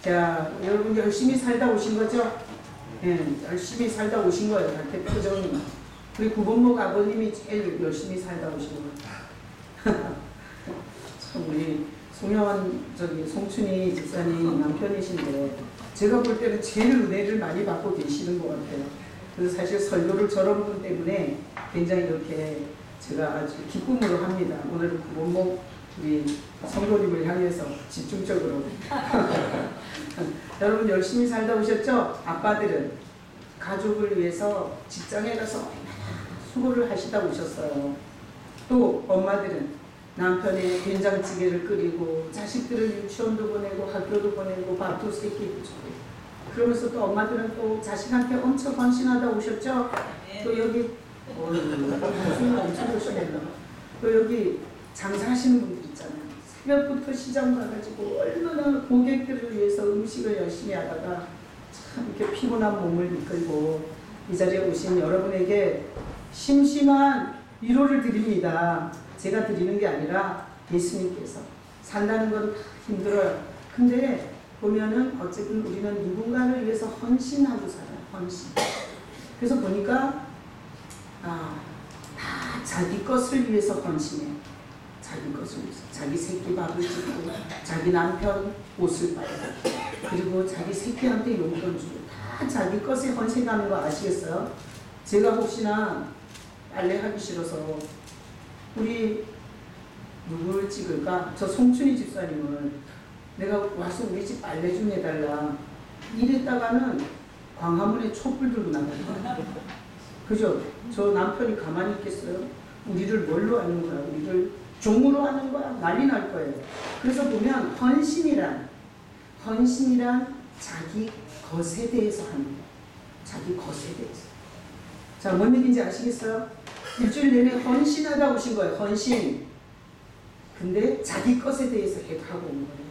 자, 여러분 열심히 살다 오신 거죠? 예, 열심히 살다 오신 거예요. 이렇게 표정이. 우리 구본목 아버님이 제일 열심히 살다 오신 거예요. 참 우리 송영환 송춘희 집사님 남편이신데 제가 볼 때는 제일 은혜를 많이 받고 계시는 것 같아요. 그래서 사실 설교를 저런 분 때문에 굉장히 이렇게 제가 아주 기쁨으로 합니다. 오늘은 구본목 우리 성도님을 향해서 집중적으로 여러분 열심히 살다 오셨죠? 아빠들은 가족을 위해서 직장에 가서 얼마나 수고를 하시다 오셨어요. 또 엄마들은 남편의 된장찌개를 끓이고 자식들을 유치원도 보내고 학교도 보내고 밥도 세끼고 주고 그러면서 또 엄마들은 또 자식한테 엄청 헌신하다 오셨죠? 또 여기 무슨 엄청 오시겠나? 또 여기 장사하시는 분들 있잖아요. 새벽부터 시장 가가지고 얼마나 고객들을 위해서 음식을 열심히 하다가 참 이렇게 피곤한 몸을 이끌고 이 자리에 오신 여러분에게 심심한 위로를 드립니다. 제가 드리는 게 아니라 예수님께서 산다는 건 다 힘들어요. 근데 보면은 어쨌든 우리는 누군가를 위해서 헌신하고 살아요. 헌신. 그래서 보니까 다 자기 것을 위해서 헌신해요. 자기 것을 위해서. 자기 새끼 밥을 주고 자기 남편 옷을 빨고 그리고 자기 새끼한테 용돈 주고 다 자기 것에 헌신하는 거 아시겠어요? 제가 혹시나 빨래하기 싫어서 우리 누굴 찍을까? 저 송춘희 집사님을 내가 와서 우리 집 빨래 좀 해달라 이랬다가는 광화문에 촛불 들고 나가요. 그죠? 저 남편이 가만히 있겠어요? 우리를 뭘로 하는 거야? 우리를 종으로 하는 거야? 난리 날 거예요. 그래서 보면 헌신이란 자기 것에 대해서 하는 거예요. 자기 것에 대해서. 자, 뭔 얘기인지 아시겠어요? 일주일 내내 헌신하다 오신 거예요. 헌신. 근데 자기 것에 대해서 하고 온 거예요.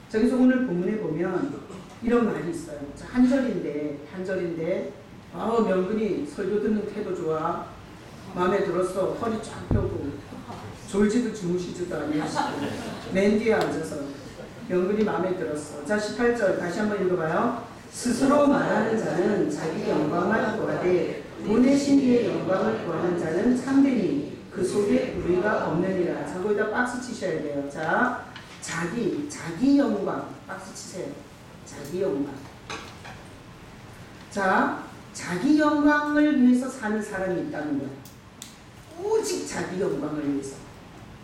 자, 그래서 오늘 본문에 보면 이런 말이 있어요. 자, 한 절인데 명근이 설교 듣는 태도 좋아. 마음에 들었어. 허리 쫙 펴고 졸지도 주무시지도 아니하시고 맨 뒤에 앉아서 명근이 마음에 들었어. 자, 18절 다시 한번 읽어봐요. 스스로 말하는 자는 자기 영광만 구하되 보내신 이의 영광을 구하는 자는 참되니 그 속에 불의가 없느니라. 자, 거기다 박스 치셔야 돼요. 자, 자기 영광 박스 치세요. 자기 영광. 자, 자기 영광을 위해서 사는 사람이 있다는 거예요. 오직 자기 영광을 위해서.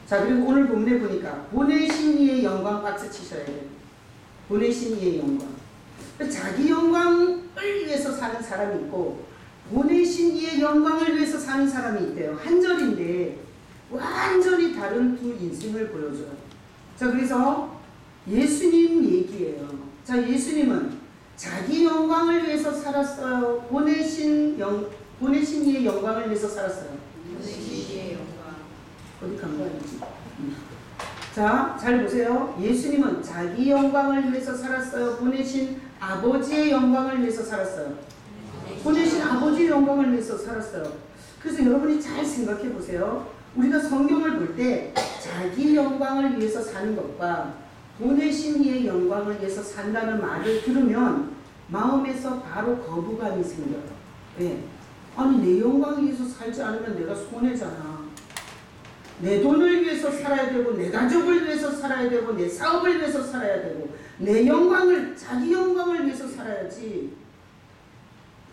자, 그리고 오늘 본문에 보니까 보내신 이의 영광 박스 치셔야 돼요. 보내신 이의 영광. 자기 영광을 위해서 사는 사람이 있고 보내신 이의 영광을 위해서 사는 사람이 있대요. 한 절인데 완전히 다른 두 인생을 보여줘요. 자, 그래서 예수님 얘기예요. 자, 예수님은 자기 영광을 위해서 살았어요. 보내신 이의 영광을 위해서 살았어요. 보내신 이의 영광. 어디 간 거야? 자, 잘 보세요. 예수님은 자기 영광을 위해서 살았어요. 보내신 아버지의 영광을 위해서 살았어요. 보내신 아버지의 영광을 위해서 살았어요. 그래서 여러분이 잘 생각해 보세요. 우리가 성경을 볼 때 자기 영광을 위해서 사는 것과 보내신 이의 영광을 위해서 산다는 말을 들으면 마음에서 바로 거부감이 생겨요. 왜? 아니, 내 영광을 위해서 살지 않으면 내가 손해잖아. 내 돈을 위해서 살아야 되고 내 가족을 위해서 살아야 되고 내 사업을 위해서 살아야 되고 내 영광을, 자기 영광을 위해서 살아야지.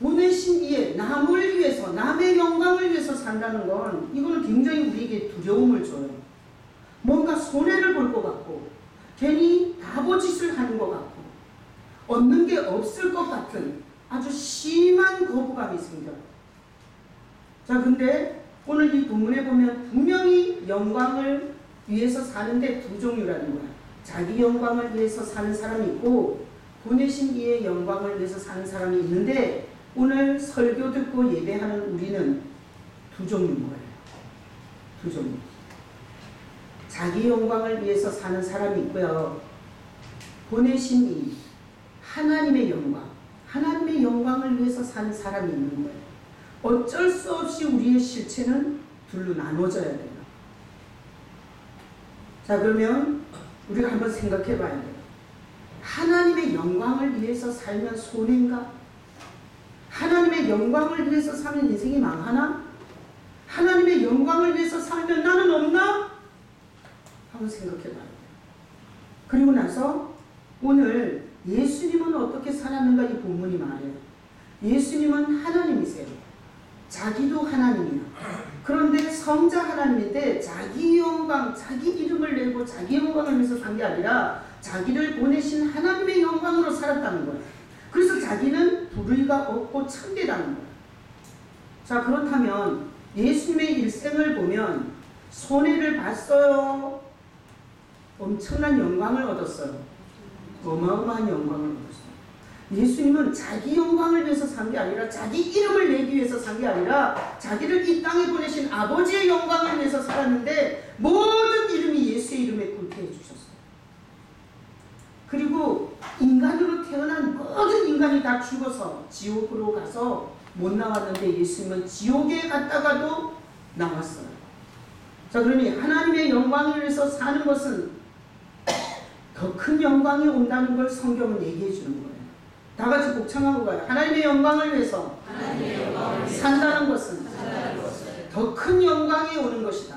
보내신 이의 남을 위해서, 남의 영광을 위해서 산다는 건 이거는 굉장히 우리에게 두려움을 줘요. 뭔가 손해를 볼 것 같고 괜히 바보짓을 하는 것 같고 얻는 게 없을 것 같은 아주 심한 거부감이 생겨요. 자, 근데 오늘 이 본문에 보면 분명히 영광을 위해서 사는데 두 종류라는 거야. 자기 영광을 위해서 사는 사람이 있고 보내신 이의 영광을 위해서 사는 사람이 있는데 오늘 설교 듣고 예배하는 우리는 두 종류인 거예요. 두 종류. 자기 영광을 위해서 사는 사람이 있고요. 보내신 이 하나님의 영광, 하나님의 영광을 위해서 사는 사람이 있는 거예요. 어쩔 수 없이 우리의 실체는 둘로 나눠져야 돼요. 자, 그러면 우리가 한번 생각해 봐야 돼요. 하나님의 하나님의 영광을 위해서 살면 손해인가? 하나님의 영광을 위해서 사는 인생이 망하나? 하나님의 영광을 위해서 살면 나는 없나? 한번 생각해 봐요. 그리고 나서 오늘 예수님은 어떻게 살았는가 이 본문이 말해요. 예수님은 하나님이세요. 자기도 하나님이야. 그런데 성자 하나님인데 자기 영광, 자기 이름을 내고 자기 영광을 위해서 산 게 아니라 자기를 보내신 하나님의 영광으로 살았다는 거예요. 그래서 자기는 불의가 없고 참되다는 거예요. 자, 그렇다면 예수님의 일생을 보면 손해를 봤어요? 엄청난 영광을 얻었어요? 어마어마한 영광을 얻었어요. 예수님은 자기 영광을 위해서 산 게 아니라 자기 이름을 내기 위해서 산 게 아니라 자기를 이 땅에 보내신 아버지의 영광을 위해서 살았는데 모든 이름이 예수의 이름에 굴복해 주셨어요. 그리고 인간으로 태어난 모든 인간이 다 죽어서 지옥으로 가서 못 나왔는데 예수님은 지옥에 갔다가도 나왔어요. 자, 그러니 하나님의 영광을 위해서 사는 것은 더 큰 영광이 온다는 걸 성경은 얘기해 주는 거예요. 다 같이 복창하고 가요. 하나님의 영광을 위해서 산다는 것은 더 큰 영광이 오는 것이다.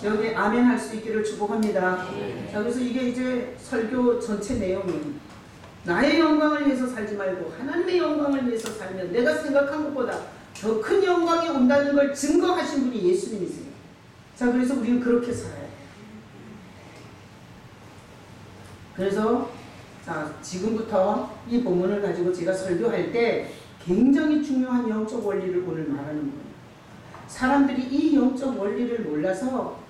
여기 아멘 할 수 있기를 축복합니다. 자, 그래서 이게 이제 설교 전체 내용이에요. 나의 영광을 위해서 살지 말고 하나님의 영광을 위해서 살면 내가 생각한 것보다 더 큰 영광이 온다는 걸 증거하신 분이 예수님이세요. 자, 그래서 우리는 그렇게 살아야 돼요. 그래서 자, 지금부터 이 본문을 가지고 제가 설교할 때 굉장히 중요한 영적 원리를 오늘 말하는 거예요. 사람들이 이 영적 원리를 몰라서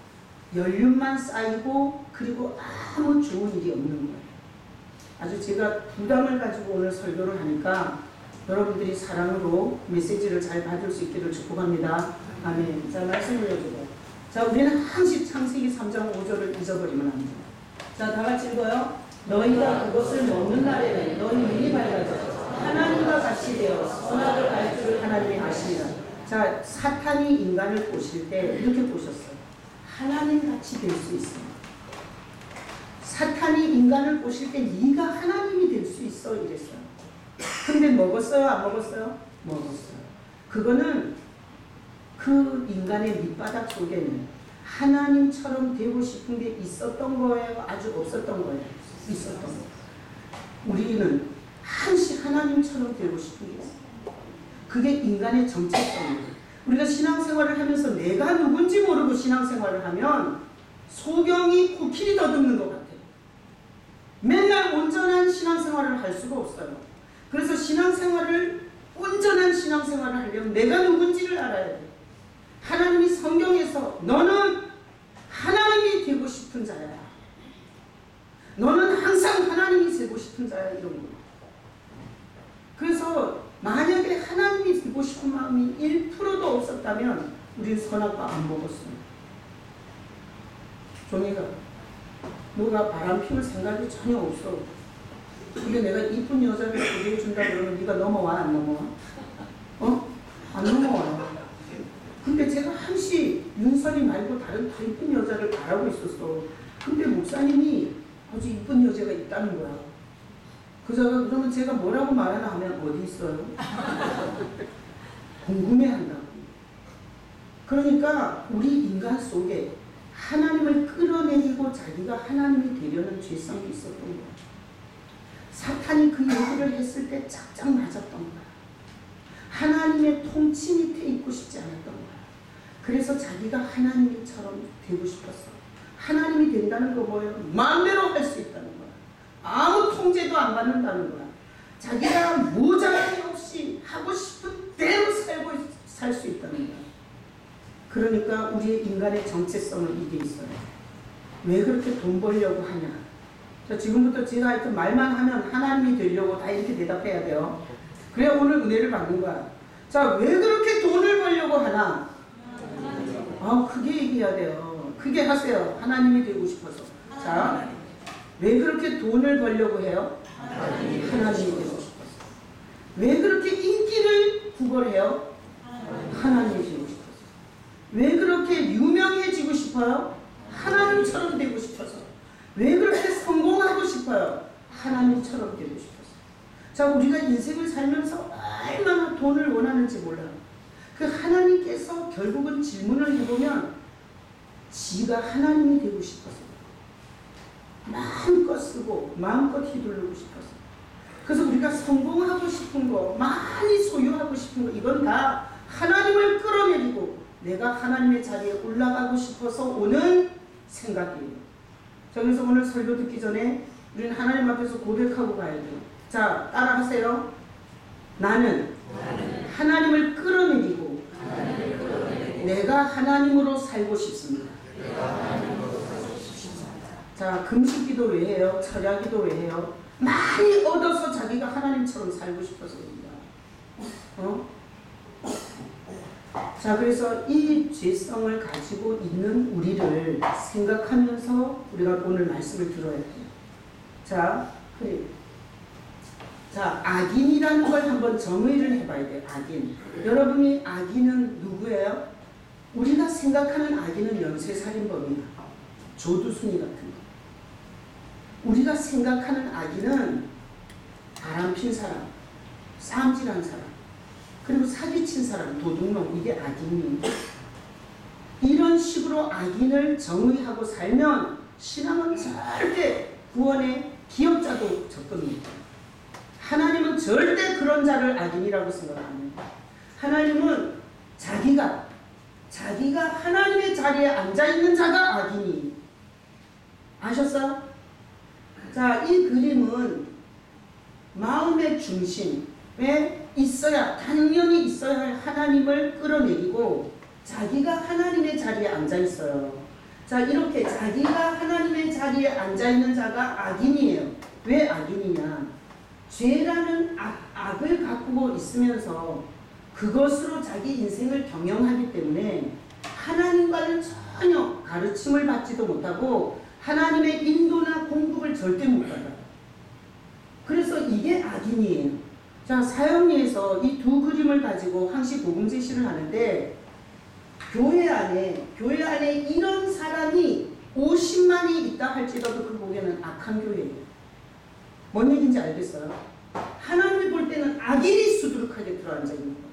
연륜만 쌓이고 그리고 아무 좋은 일이 없는 거예요. 아주 제가 부담을 가지고 오늘 설교를 하니까 여러분들이 사랑으로 메시지를 잘 받을 수 있기를 축복합니다. 아멘. 자, 말씀 올려주고. 자, 우리는 항상 창세기 3장 5절을 잊어버리면 안 돼요. 자, 다 같이 읽어요. 너희가 그것을 먹는 날에는 너희 눈이 밝아져 하나님과 같이 되어 선악을 알 줄을 하나님이 아십니다. 자, 사탄이 인간을 보실 때 이렇게 보셨어요. 하나님같이 될 수 있어. 사탄이 인간을 보실 때 네가 하나님이 될 수 있어 이랬어요. 근데 먹었어요? 안 먹었어요? 먹었어요. 그거는 그 인간의 밑바닥 속에는 하나님처럼 되고 싶은 게 있었던 거예요? 아주 없었던 거예요? 있었던 거예요. 우리는 항상 하나님처럼 되고 싶은 게 있어요. 그게 인간의 정체성이에요. 우리가 신앙생활을 하면서 내가 누군지 모르고 신앙생활을 하면 소경이 코끼리 더듬는 것 같아요. 맨날 온전한 신앙생활을 할 수가 없어요. 그래서 온전한 신앙생활을 하려면 내가 누군지를 알아야 돼요. 하나님이 성경에서 너는 하나님이 되고 싶은 자야. 너는 항상 하나님이 되고 싶은 자야 이런 거. 그래서 만약에 하나님이 되고 싶은 마음이 1%도 없었다면 우리는 선악과 안 먹었어요. 종이가 너가 바람 피울 생각이 전혀 없어. 근데 내가 이쁜 여자를 소개해 준다 그러면 네가 넘어와 안 넘어와? 안 넘어와. 근데 제가 항시 윤설이 말고 다른 더 이쁜 여자를 바라고 있었어. 근데 목사님이 아주 이쁜 여자가 있다는 거야. 그자가 그러면 제가 뭐라고 말하나 하면 어디 있어요? 궁금해한다고. 그러니까 우리 인간 속에 하나님을 끌어내리고 자기가 하나님이 되려는 죄성이 있었던 거야. 사탄이 그 얘기를 했을 때 짝짝 맞았던 거야. 하나님의 통치 밑에 있고 싶지 않았던 거야. 그래서 자기가 하나님처럼 되고 싶었어. 하나님이 된다는 거 뭐예요? 마음대로 할 수 있다는 거야. 아무 통제도 안 받는다는 거야. 자기가 모자람이 없이 하고 싶은 대로 살 수 있다는 거야. 그러니까 우리의 인간의 정체성은 이게 있어요. 왜 그렇게 돈 벌려고 하냐? 자, 지금부터 제가 하여튼 말만 하면 하나님이 되려고 다 이렇게 대답해야 돼요. 그래야 오늘 은혜를 받는 거야. 자, 왜 그렇게 돈을 벌려고 하나? 크게 얘기해야 돼요. 크게 하세요. 하나님이 되고 싶어서. 자, 왜 그렇게 돈을 벌려고 해요? 하나님이 되고 싶어서. 왜 그렇게 인기를 구걸해요? 하나님이 되고 싶어서. 왜 그렇게 유명해지고 싶어요? 하나님처럼 되고 싶어서. 왜 그렇게 성공하고 싶어요? 하나님처럼 되고 싶었어요. 자, 우리가 인생을 살면서 얼마나 돈을 원하는지 몰라요. 그 하나님께서 결국은 질문을 해보면 지가 하나님이 되고 싶어서 마음껏 쓰고 마음껏 휘두르고 싶어서, 그래서 우리가 성공하고 싶은 거, 많이 소유하고 싶은 거, 이건 다 하나님을 끌어내리고 내가 하나님의 자리에 올라가고 싶어서 오는 생각이에요. 자, 그래서 오늘 설교 듣기 전에 우리는 하나님 앞에서 고백하고 가야 돼요. 자, 따라하세요. 나는 하나님을 끌어내리고 내가 하나님으로 살고 싶습니다. 자, 금식 기도 왜 해요? 철야 기도 왜 해요? 많이 얻어서 자기가 하나님처럼 살고 싶어서입니다. 자, 그래서 이 죄성을 가지고 있는 우리를 생각하면서 우리가 오늘 말씀을 들어야 돼요. 자, 그래. 자, 악인이라는 걸 한번 정의를 해봐야 돼요. 악인. 여러분이 악인은 누구예요? 우리가 생각하는 악인은 연쇄살인범이야. 조두순이 같은 거. 우리가 생각하는 악인은 바람핀 사람, 싸움질한 사람, 그리고 사기친 사람, 도둑놈, 이게 악인이에요. 이런 식으로 악인을 정의하고 살면 신앙은 절대 구원의 기업자도 접근 못해요. 하나님은 절대 그런 자를 악인이라고 생각 안 해요. 하나님은 자기가 하나님의 자리에 앉아있는 자가 악인이. 아셨어요? 자, 이 그림은 마음의 중심에 당연히 있어야 할 하나님을 끌어내리고 자기가 하나님의 자리에 앉아있어요. 자, 이렇게 자기가 하나님의 자리에 앉아있는 자가 악인이에요. 왜 악인이냐? 죄라는 악을 갖고 있으면서 그것으로 자기 인생을 경영하기 때문에 하나님과는 전혀 가르침을 받지도 못하고 하나님의 인도나 공급을 절대 못 받아요. 그래서 이게 악인이에요. 자, 사형리에서 이 두 그림을 가지고 항시 복음 제시를 하는데 교회 안에 이런 사람이 50만이 있다 할지라도 그 보기에는 악한 교회예요. 뭔 얘기인지 알겠어요? 하나님이 볼 때는 악인이 수두룩하게 들어앉아 있는 거예요.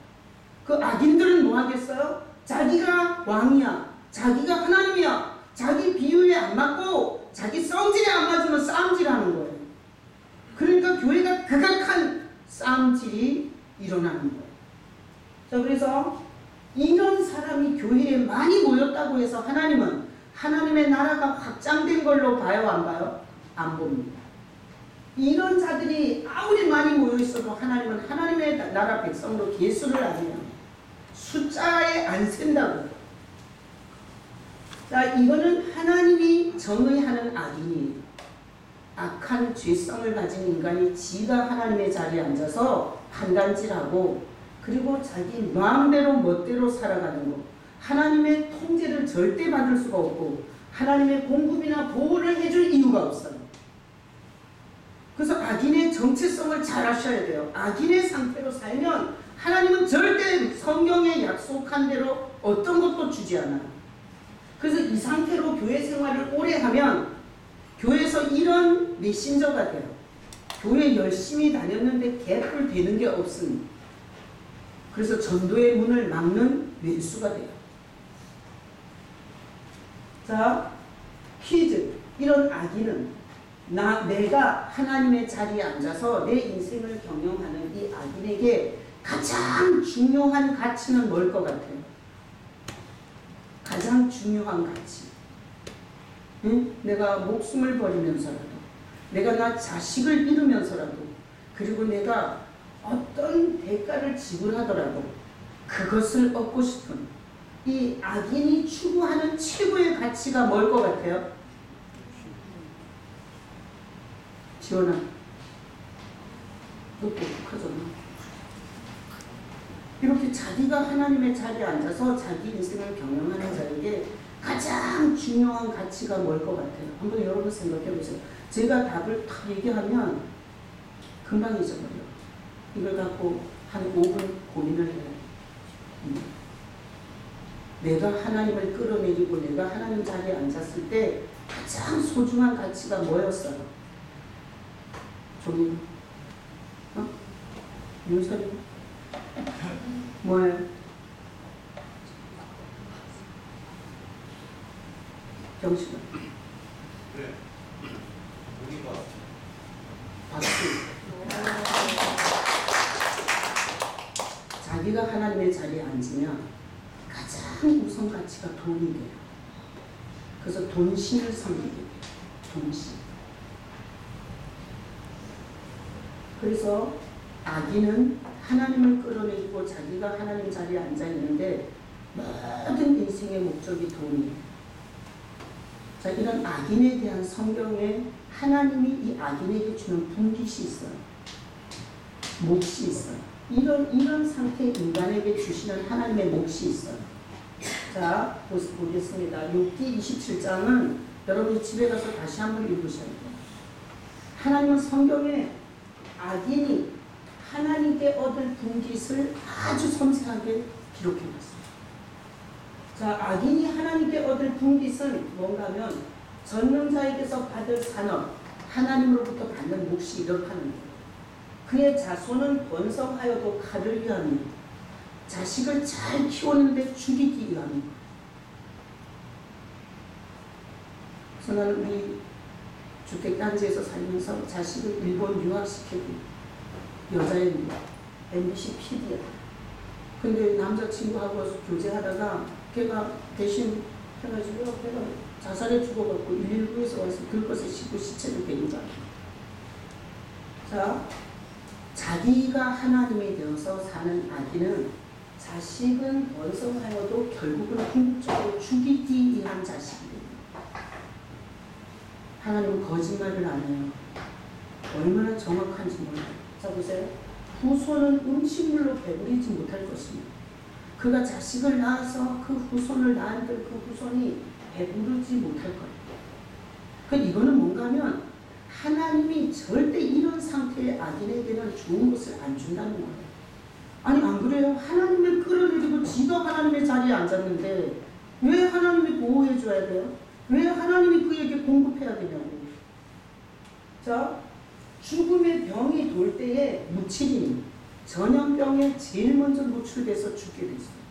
그 악인들은 뭐 하겠어요? 자기가 왕이야, 자기가 하나님이야, 자기 비유에 안 맞고 자기 성질에 안 맞으면 싸움질하는 거예요. 그러니까 교회가 극악한 싸움질이 일어나는 거예요. 자, 그래서 이런 사람이 교회에 많이 모였다고 해서 하나님은 하나님의 나라가 확장된 걸로 봐요, 안 봐요? 안 봅니다. 이런 자들이 아무리 많이 모여 있어도 하나님은 하나님의 나라 백성으로 계수를 안 해요. 숫자에 안 센다고. 자, 이거는 하나님이 정의하는 악인이에요. 악한 죄성을 가진 인간이 지가 하나님의 자리에 앉아서 판단질하고 그리고 자기 마음대로 멋대로 살아가는 거. 하나님의 통제를 절대 받을 수가 없고 하나님의 공급이나 보호를 해줄 이유가 없어요. 그래서 악인의 정체성을 잘 아셔야 돼요. 악인의 상태로 살면 하나님은 절대 성경에 약속한 대로 어떤 것도 주지 않아요. 그래서 이 상태로 교회 생활을 오래 하면 교회에서 이런 메신저가 돼요. 교회 열심히 다녔는데 개뿔 되는 게 없으니. 그래서 전도의 문을 막는 왼수가 돼요. 자, 퀴즈. 이런 악인은 내가 하나님의 자리에 앉아서 내 인생을 경영하는 이 악인에게 가장 중요한 가치는 뭘 것 같아요? 가장 중요한 가치. 응? 내가 목숨을 버리면서라도, 내가 나 자식을 잃으면서라도, 그리고 내가 어떤 대가를 지불하더라도 그것을 얻고 싶은 이 악인이 추구하는 최고의 가치가 뭘 것 같아요? 지원아, 너 똑똑하잖아. 이렇게 자기가 하나님의 자리에 앉아서 자기 인생을 경영하는 자에게 가장 중요한 가치가 뭘 것 같아요? 한번 여러분 생각해 보세요. 제가 답을 탁 얘기하면 금방 잊어버려요. 이걸 갖고 한 5분 고민을 해요. 내가 하나님을 끌어내리고 내가 하나님 자리에 앉았을 때 가장 소중한 가치가 뭐였어요? 종이 윤설이 뭐예요? 정식은 네. 우리가 박수. 자기가 하나님의 자리에 앉으면 가장 우선 가치가 돈이 돼요. 그래서 돈신을 섬기게 돼요. 돈신. 그래서 아기는 하나님을 끌어내리고 자기가 하나님 자리에 앉아 있는데 모든 인생의 목적이 돈이에요. 자, 이런 악인에 대한 성경에 하나님이 이 악인에게 주는 분깃이 있어요. 몫이 있어요. 이런 상태의 인간에게 주시는 하나님의 몫이 있어요. 자, 보겠습니다. 욥기 27장은 여러분이 집에 가서 다시 한번 읽으셔야 돼요. 하나님은 성경에 악인이 하나님께 얻을 분깃을 아주 섬세하게 기록해놨어요. 자, 악인이 하나님께 얻을 분깃은 뭔가 하면 전능자에게서 받을 산업, 하나님으로부터 받는 몫이 이렇다는 거예요. 그의 자손은 번성하여도 칼을 위함이요 자식을 잘 키우는데 죽이기 위함이요. 그래서 나는 우리 주택단지에서 살면서 자식을 일본 유학시키고 여자애인데 MBC PD야. 근데 남자친구하고 와서 교제하다가 걔가 대신 해가지고 걔가 자살해 죽어갖고 119에서 와서 들것에 싣고 시체를 데리고 가요. 자, 자기가 하나님이 되어서 사는 아기는 자식은 번성하여도 결국은 궁극적으로 죽이기 위한 자식이 됩니다. 하나님은 거짓말을 안 해요. 얼마나 정확한지 몰라요. 자, 보세요. 후손은 음식물로 배부리지 못할 것입니다. 그가 자식을 낳아서 그 후손을 낳은들 그 후손이 배부르지 못할 거예요. 그 이거는 뭔가 하면 하나님이 절대 이런 상태의 악인에게는 좋은 것을 안 준다는 거예요. 아니 안 그래요? 하나님을 끌어내리고 지가 하나님의 자리에 앉았는데 왜 하나님이 보호해 줘야 돼요? 왜 하나님이 그에게 공급해야 되냐고. 자, 죽음의 병이 돌 때에 무치림, 전염병에 제일 먼저 노출돼서 죽게 돼 있어요.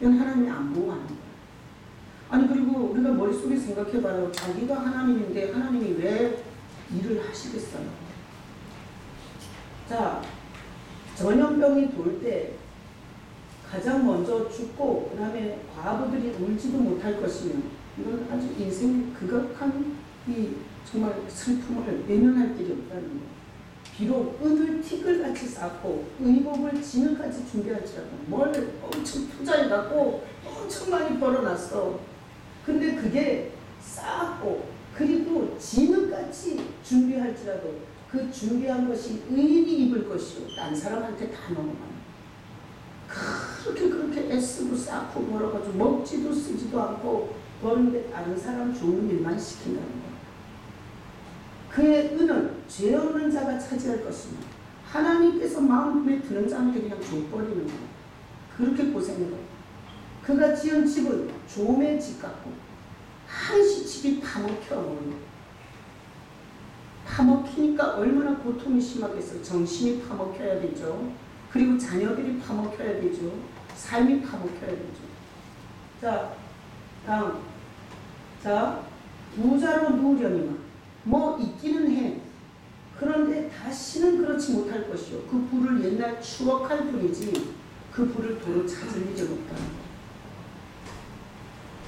이건 하나님이 안 보호하는 거예요. 아니 그리고 우리가 머릿속에 생각해봐요. 자기가 하나님인데 하나님이 왜 일을 하시겠어요? 자, 전염병이 돌 때 가장 먼저 죽고 그 다음에 과부들이 울지도 못할 것이며 이건 아주 인생의 극악한 이 정말 슬픔을 외면할 길이 없다는 거예요. 비록 은을 티끌같이 쌓고 의복을 진흙같이 준비할지라도 뭘 엄청 투자해갖고 엄청 많이 벌어놨어. 근데 그게 쌓았고 그리고 진흙같이 준비할지라도 그 준비한 것이 의인이 입을 것이요 딴 사람한테 다 넘어가요. 그렇게 애쓰고 쌓고 벌어가지고 먹지도 쓰지도 않고 버는데 다른 사람 좋은 일만 시킨다는 거예요. 그의 은은 죄 없는 자가 차지할 것이며 하나님께서 마음에 드는 자한테 그냥 줘버리는 거예요. 그렇게 고생한 거예요. 그가 지은 집은 조음의 집 같고 한시 집이 파먹혀버려요. 파먹히니까 얼마나 고통이 심하겠어요. 정신이 파먹혀야 되죠. 그리고 자녀들이 파먹혀야 되죠. 삶이 파먹혀야 되죠. 자, 다음. 자, 부자로 누우려니만 뭐 있기는 해. 그런데 다시는 그렇지 못할 것이요. 그 부를 옛날 추억할 뿐이지 그 부를 도로 찾을 일은 없다는 거.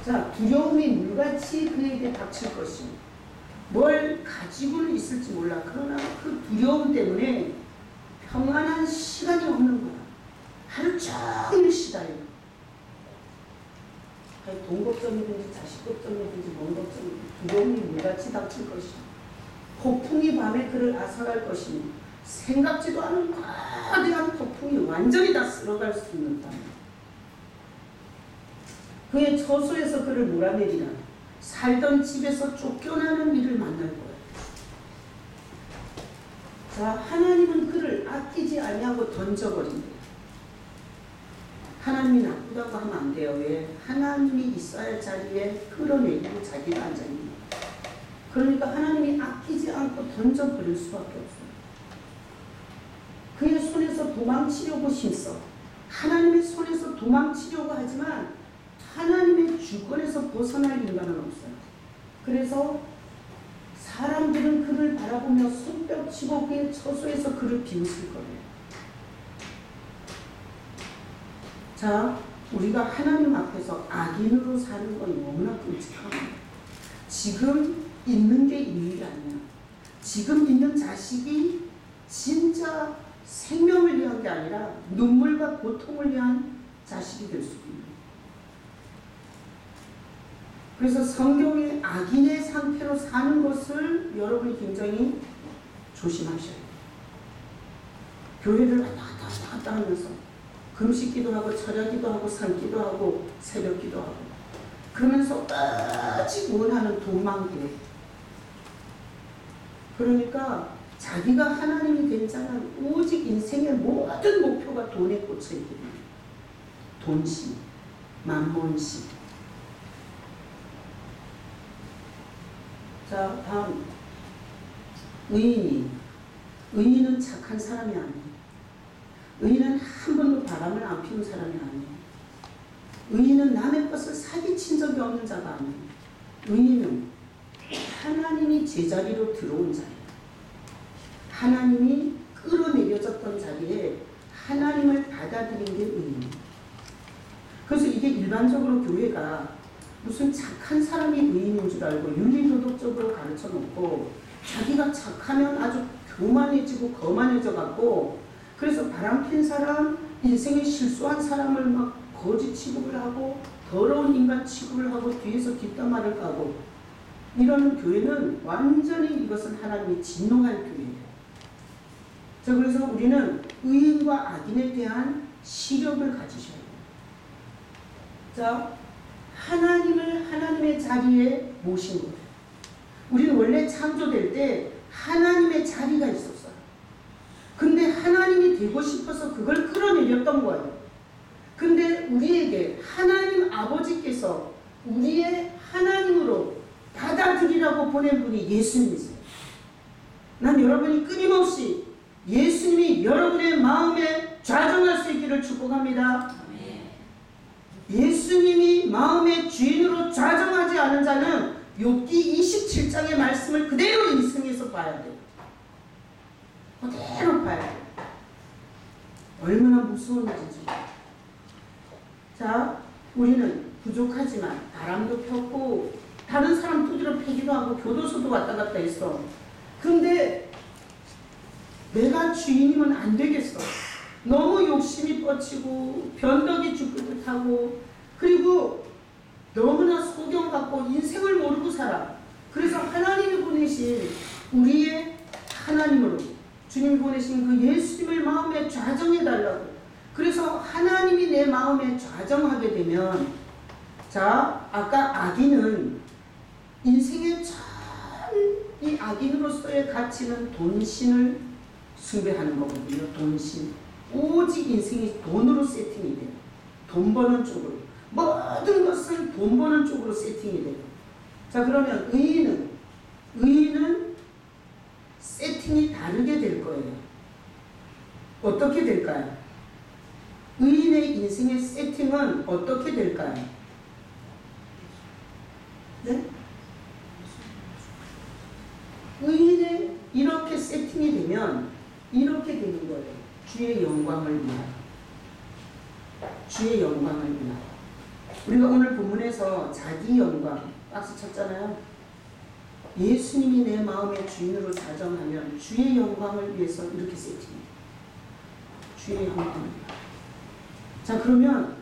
자, 두려움이 물같이 그에게 닥칠 것이요. 뭘 가지고는 있을지 몰라. 그러나 그 두려움 때문에 평안한 시간이 없는 거야. 하루 종일 시달려. 돈 걱정이든지 자식 걱정이든지 뭔 걱정이든지 두려움이 물같이 닥칠 것이요. 폭풍이 밤에 그를 앗아갈 것이니 생각지도 않은 거대한 폭풍이 완전히 다 쓸어갈 수 있는 땅. 그의 처소에서 그를 몰아내리라. 살던 집에서 쫓겨나는 일을 만날 거예요. 자, 하나님은 그를 아끼지 아니하고 던져버린다. 하나님이 나쁘다고 하면 안 돼요. 왜? 하나님이 있어야 할 자리에 끌어내리고 자기가 앉아있는 거예요. 그러니까 하나님이 아끼지 않고 던져버릴 수밖에 없어요. 그의 손에서 도망치려고 힘써 하나님의 손에서 도망치려고 하지만 하나님의 주권에서 벗어날 인간은 없어요. 그래서 사람들은 그를 바라보며 손뼉치고 그의 처소에서 그를 비웃을 거예요. 자, 우리가 하나님 앞에서 악인으로 사는 건 너무나 끔찍합니다. 지금 있는 게 일이 아니야. 지금 있는 자식이 진짜 생명을 위한 게 아니라 눈물과 고통을 위한 자식이 될 수도 있는. 그래서 성경의 악인의 상태로 사는 것을 여러분이 굉장히 조심하셔야 돼요. 교회를 왔다 갔다 하면서 금식기도 하고 철야기도 하고 산기도 하고 새벽기도 하고 그러면서 끝까지 원하는 돈만 구해. 그러니까 자기가 하나님이 된 자는 오직 인생의 모든 목표가 돈에 꽂혀있기 때문에 돈심, 만몬심. 자, 다음 의인은 착한 사람이 아니에요. 의인은 한 번도 바람을 안 피운 사람이 아니에요. 의인은 남의 것을 사기친 적이 없는 자가 아니에요. 의인은 하나님이 제자리로 들어온 자예요. 하나님이 끌어내려졌던 자리에 하나님을 받아들인 게 의인이에요. 그래서 이게 일반적으로 교회가 무슨 착한 사람이 의인인 줄 알고 윤리도덕적으로 가르쳐 놓고 자기가 착하면 아주 교만해지고 거만해져 갖고 그래서 바람핀 사람, 인생에 실수한 사람을 막 거짓 취급을 하고 더러운 인간 취급을 하고 뒤에서 뒷담화를 까고 이러는 교회는 완전히 이것은 하나님이 진노할 교회예요. 자, 그래서 우리는 의인과 악인에 대한 시력을 가지셔야 돼요. 자, 하나님을 하나님의 자리에 모신 거예요. 우리는 원래 창조될 때 하나님의 자리가 있었어요. 근데 하나님이 되고 싶어서 그걸 끌어내렸던 거예요. 근데 우리에게 하나님 아버지께서 우리의 하나님으로 받아들이라고 보낸 분이 예수님이세요. 난 여러분이 끊임없이 예수님이 여러분의 마음에 좌정할 수 있기를 축복합니다. 예수님이 마음의 주인으로 좌정하지 않은 자는 욥기 27장의 말씀을 그대로 인생에서 봐야 돼요. 그대로 봐야 돼요. 얼마나 무서운 일인지. 자, 우리는 부족하지만 바람도 폈고 다른 사람 두드려 패기도 하고 교도소도 왔다 갔다 했어. 근데 내가 주인이면 안 되겠어. 너무 욕심이 뻗치고 변덕이 주끝을 타고 그리고 너무나 소경 갖고 인생을 모르고 살아. 그래서 하나님이 보내신 우리의 하나님으로 주님이 보내신 그 예수님을 마음에 좌정해달라고. 그래서 하나님이 내 마음에 좌정하게 되면 자, 아까 악인은 인생의 이 악인으로서의 가치는 돈신을 숭배하는 거거든요. 돈신. 오직 인생이 돈으로 세팅이 돼요. 돈 버는 쪽으로. 모든 것을 돈 버는 쪽으로 세팅이 돼요. 자, 그러면 의인은 세팅이 다르게 될 거예요. 어떻게 될까요? 의인의 인생의 세팅은 어떻게 될까요? 네? 의인의 이렇게 세팅이 되면 이렇게 되는 거예요. 주의 영광을 위하여. 주의 영광을 위하여. 우리가 오늘 본문에서 자기 영광 박스 쳤잖아요. 예수님이 내 마음의 주인으로 자정하면 주의 영광을 위해서 이렇게 세팅해요. 주의 영광을 위하여. 자, 그러면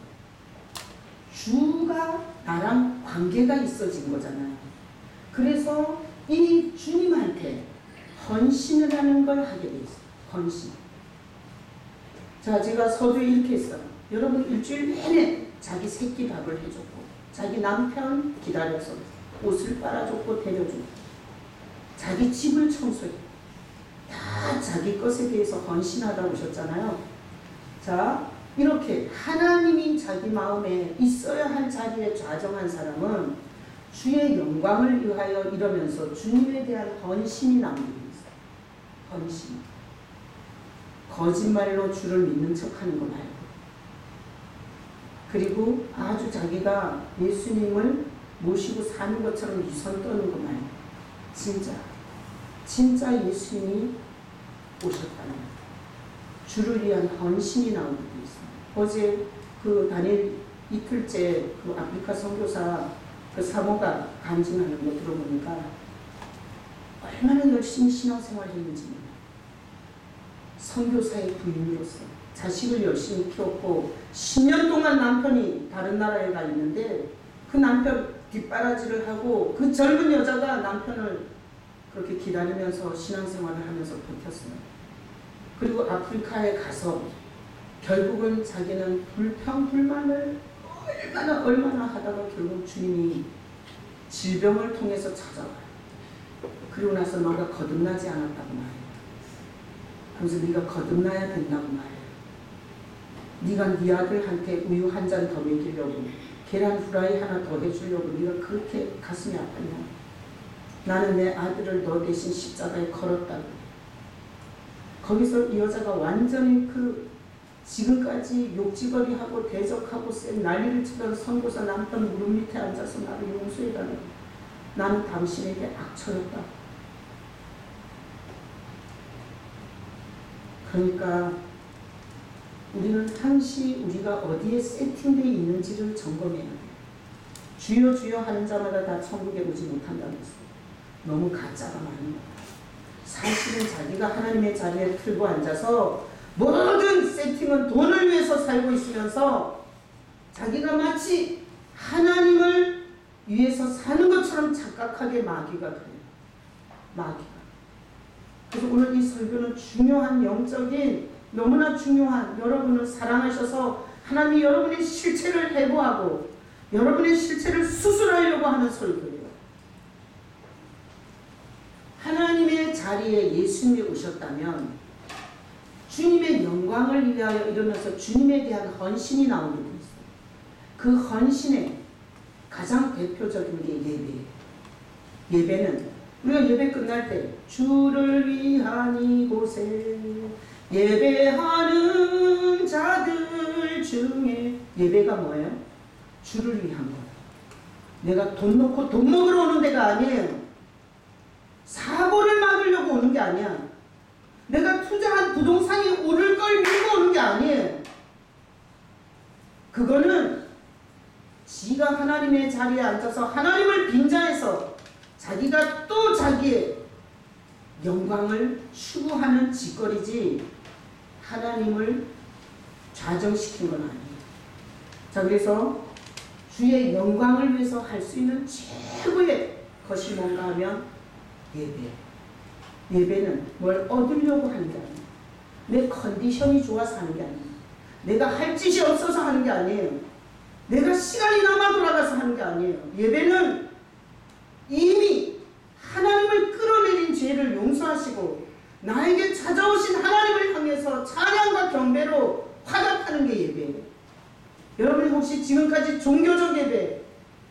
주가 나랑 관계가 있어진 거잖아요. 그래서 이 주님한테 헌신을 하는 걸 하게 돼 있어요. 헌신. 자, 제가 서두에 이렇게 했어요. 여러분 일주일 내내 자기 새끼 밥을 해줬고 자기 남편 기다려서 옷을 빨아줬고 데려주고 자기 집을 청소했고 다 자기 것에 대해서 헌신하다고 하셨잖아요. 자, 이렇게 하나님이 자기 마음에 있어야 할 자리에 좌정한 사람은 주의 영광을 위하여 이러면서 주님에 대한 헌신이 남기고 있어요. 헌신. 거짓말로 주를 믿는 척하는 거 말고, 그리고 아주 자기가 예수님을 모시고 사는 것처럼 위선 떠는 거 말고, 진짜 예수님이 오셨다면 주를 위한 헌신이 나오게 돼 있어요. 어제 그 다니엘 이틀째 그 아프리카 선교사 그 사모가 간증하는 거 들어보니까 얼마나 열심히 신앙생활을 했는지 몰라요. 선교사의 부인으로서 자식을 열심히 키웠고 10년 동안 남편이 다른 나라에 가 있는데 그 남편 뒷바라지를 하고 그 젊은 여자가 남편을 그렇게 기다리면서 신앙생활을 하면서 버텼어요. 그리고 아프리카에 가서 결국은 자기는 불평불만을 얼마나 하다가 결국 주님이 질병을 통해서 찾아와요. 그리고 나서 너가 거듭나지 않았다고 말해요. 그래서 네가 거듭나야 된다고 말해요. 네가 네 아들한테 우유 한 잔 더 먹이려고 계란 후라이 하나 더 해주려고 네가 그렇게 가슴이 아팠냐. 나는 내 아들을 너 대신 십자가에 걸었다고. 거기서 이 여자가 완전히 그 지금까지 욕지거리하고 대적하고 센 난리를 치던 선교사 남편 무릎 밑에 앉아서 나를 용서해달라고. 나는 당신에게 악처였다. 그러니까 우리는 항시 우리가 어디에 세팅되어 있는지를 점검해야 돼요. 주여 주여 하는 자마다 다 천국에 오지 못한다고 했어요. 너무 가짜가 많은 거예요. 사실은 자기가 하나님의 자리에 틀고 앉아서 모든 세팅은 돈을 위해서 살고 있으면서 자기가 마치 하나님을 위해서 사는 것처럼 착각하게 마귀가 그래요. 마귀가. 그래서 오늘 이 설교는 중요한 영적인 너무나 중요한 여러분을 사랑하셔서 하나님이 여러분의 실체를 해부하고 여러분의 실체를 수술하려고 하는 설교예요. 하나님의 자리에 예수님이 오셨다면 주님의 영광을 위하여 이러면서 주님에 대한 헌신이 나오게 되어 있어요. 그 헌신의 가장 대표적인 게 예배예요. 예배는 우리가 예배 끝날 때 주를 위한 이곳에 예배하는 자들 중에 예배가 뭐예요? 주를 위한 거예요. 내가 돈 놓고 돈 먹으러 오는 데가 아니에요. 사고를 막으려고 오는 게 아니야. 내가 투자한 부동산이 오를 걸 밀고 오는 게 아니에요. 그거는 지가 하나님의 자리에 앉아서 하나님을 빙자해서 자기가 또 자기의 영광을 추구하는 짓거리지 하나님을 좌정시킨 건 아니에요. 자, 그래서 주의 영광을 위해서 할 수 있는 최고의 것이 뭔가 하면 예배. 예배는 뭘 얻으려고 하는 게 아니에요. 내 컨디션이 좋아서 하는 게 아니에요. 내가 할 짓이 없어서 하는 게 아니에요. 내가 시간이 남아 돌아가서 하는 게 아니에요. 예배는 이미 하나님을 끌어내린 죄를 용서하시고 나에게 찾아오신 하나님을 향해서 찬양과 경배로 화답하는 게 예배예요. 여러분이 혹시 지금까지 종교적 예배,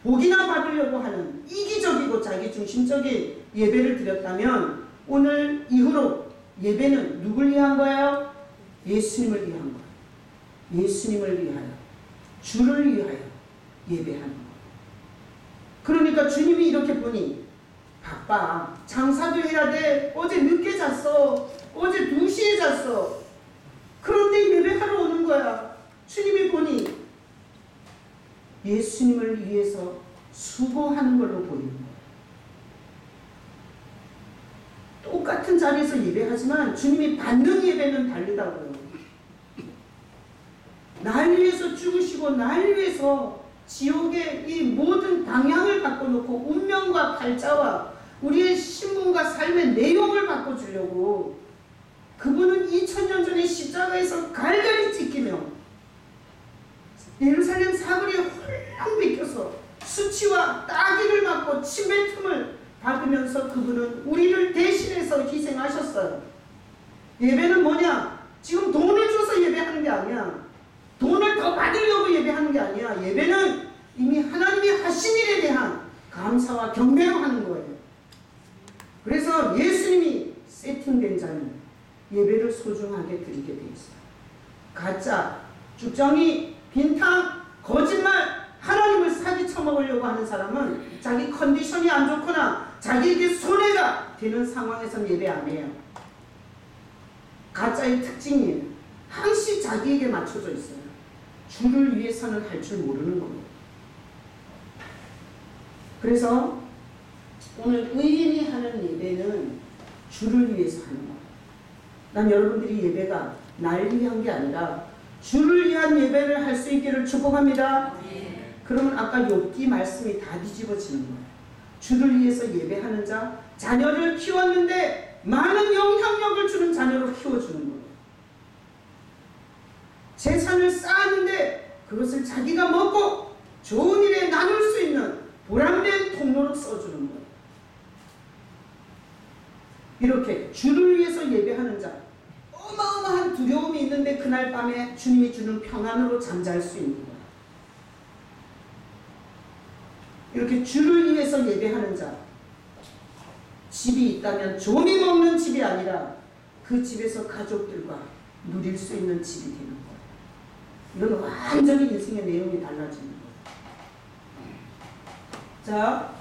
복이나 받으려고 하는 이기적이고 자기중심적인 예배를 드렸다면 오늘 이후로 예배는 누굴 위한 거예요? 예수님을 위한 거예요. 예수님을 위하여, 주를 위하여 예배하는 거예요. 그러니까 주님이 이렇게 보니 바빠. 장사도 해야 돼. 어제 늦게 잤어. 어제 2시에 잤어. 그런데 예배하러 오는 거야. 주님이 보니 예수님을 위해서 수고하는 걸로 보이는 거예요. 똑같은 자리에서 예배하지만 주님이 받는 예배는 다르다고요. 날 위해서 죽으시고 날 위해서 지옥의 이 모든 방향을 바꿔놓고 운명과 팔자와 우리의 신분과 삶의 내용을 바꿔주려고 그분은 2000년 전에 십자가에서 갈갈이 찢기며 예루살렘 사거리에 홀랑 비껴서 수치와 따귀를 맞고 침뱉음을 받으면서 그분은 우리를 대신해서 희생하셨어요. 예배는 뭐냐? 지금 돈을 줘서 예배하는 게 아니야. 돈을 더 받으려고 예배하는 게 아니야. 예배는 이미 하나님이 하신 일에 대한 감사와 경배로 하는 거예요. 그래서 예수님이 세팅된 자는 예배를 소중하게 드리게 돼 있어요. 가짜, 쭉정이, 빈탕, 거짓말, 하나님을 사기쳐 먹으려고 하는 사람은 자기 컨디션이 안 좋거나 자기에게 손해가 되는 상황에선 예배 안 해요. 가짜의 특징이에요. 항시 자기에게 맞춰져 있어요. 주를 위해서는 할 줄 모르는 겁니다. 그래서 오늘 의인이 하는 예배는 주를 위해서 하는 거예요. 난 여러분들이 예배가 날 위한 게 아니라 주를 위한 예배를 할 수 있기를 축복합니다. 그러면 아까 욥기 말씀이 다 뒤집어지는 거예요. 주를 위해서 예배하는 자, 자녀를 키웠는데 많은 영향력을 주는 자녀로 키워주는 거예요. 재산을 쌓았는데 그것을 자기가 먹고 좋은 일에 나눌 수 있는 보람된 통로로 써주는 거예요. 이렇게 주를 위해서 예배하는 자, 어마어마한 두려움이 있는데 그날 밤에 주님이 주는 평안으로 잠잘 수 있는 거예요. 이렇게 주를 위해서 예배하는 자, 집이 있다면 좀이 먹는 집이 아니라 그 집에서 가족들과 누릴 수 있는 집이 되는 거예요. 이건 완전히 인생의 내용이 달라지는 거예요. 자,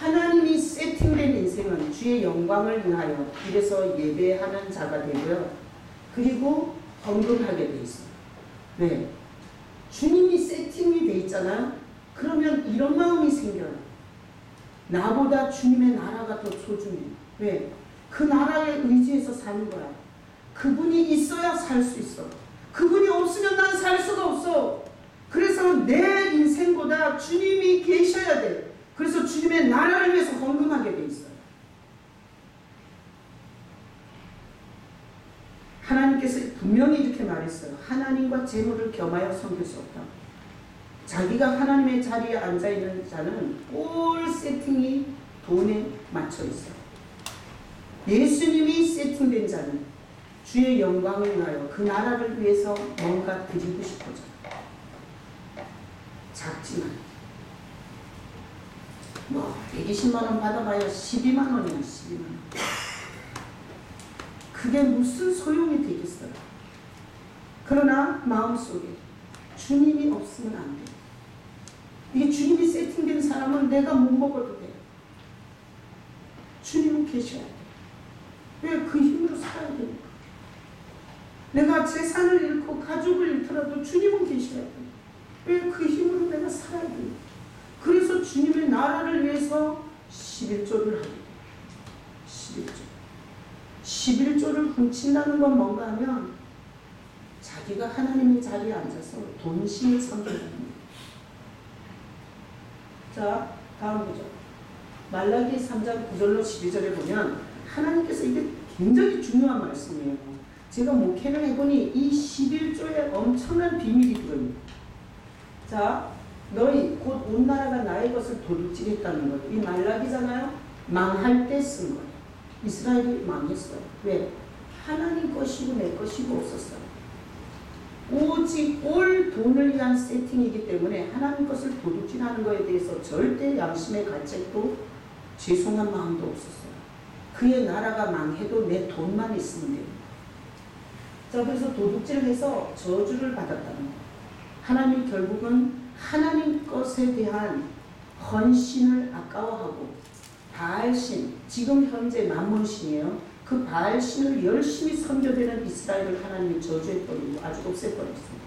하나님이 세팅된 인생은 주의 영광을 위하여 이래서 예배하는 자가 되고요. 그리고 헌금하게 돼 있어요. 왜? 주님이 세팅이 돼 있잖아요. 그러면 이런 마음이 생겨요. 나보다 주님의 나라가 더 소중해. 왜? 그 나라에 의지해서 사는 거야. 그분이 있어야 살 수 있어. 그분이 없으면 난 살 수가 없어. 그래서 내 인생보다 주님이 계셔야 돼. 그래서 주님의 나라를 위해서 헌금하게 돼 있어요. 하나님께서 분명히 이렇게 말했어요. 하나님과 재물을 겸하여 섬길 수 없다. 자기가 하나님의 자리에 앉아있는 자는 올 세팅이 돈에 맞춰 있어요. 예수님이 세팅된 자는 주의 영광을 위하여 그 나라를 위해서 뭔가 드리고 싶어져요. 작지만 120만 원 받아봐야 12만 원이야. 12만 원. 그게 무슨 소용이 되겠어요. 그러나 마음속에 주님이 없으면 안 돼요. 이게 주님이 세팅된 사람은 내가 못 먹어도 돼요. 주님은 계셔야 돼요. 왜? 그 힘으로 살아야 되니까. 내가 재산을 잃고 가족을 잃더라도 주님은 계셔야 돼요. 왜? 그 힘으로 내가 살아야 돼요. 그래서 주님의 나라를 위해서 11조를 하게 돼요. 11조. 11조를 훔친다는 건 뭔가 하면 자기가 하나님의 자리에 앉아서 돈신을 섬기는 겁니다. 자, 다음 구절. 말라기 3장 9절로 12절에 보면 하나님께서 이게 굉장히 중요한 말씀이에요. 제가 목회를 해보니 이 11조에 엄청난 비밀이 들어있는. 자, 너희 곧 온 나라가 나의 것을 도둑질했다는 거예요. 이 말라기잖아요. 망할 때 쓴 거예요. 이스라엘이 망했어요. 왜? 하나님 것이고 내 것이고 없었어요. 오직 올 돈을 위한 세팅이기 때문에 하나님 것을 도둑질하는 것에 대해서 절대 양심의 가책도 죄송한 마음도 없었어요. 그의 나라가 망해도 내 돈만 있으면 돼요. 자, 그래서 도둑질을 해서 저주를 받았다는 거예요. 하나님 결국은 하나님 것에 대한 헌신을 아까워하고 바알신, 지금 현재 만몬신이에요. 그 바알신을 열심히 섬겨대는 이스라엘을 하나님이 저주해버리고 아주 없애버렸습니다.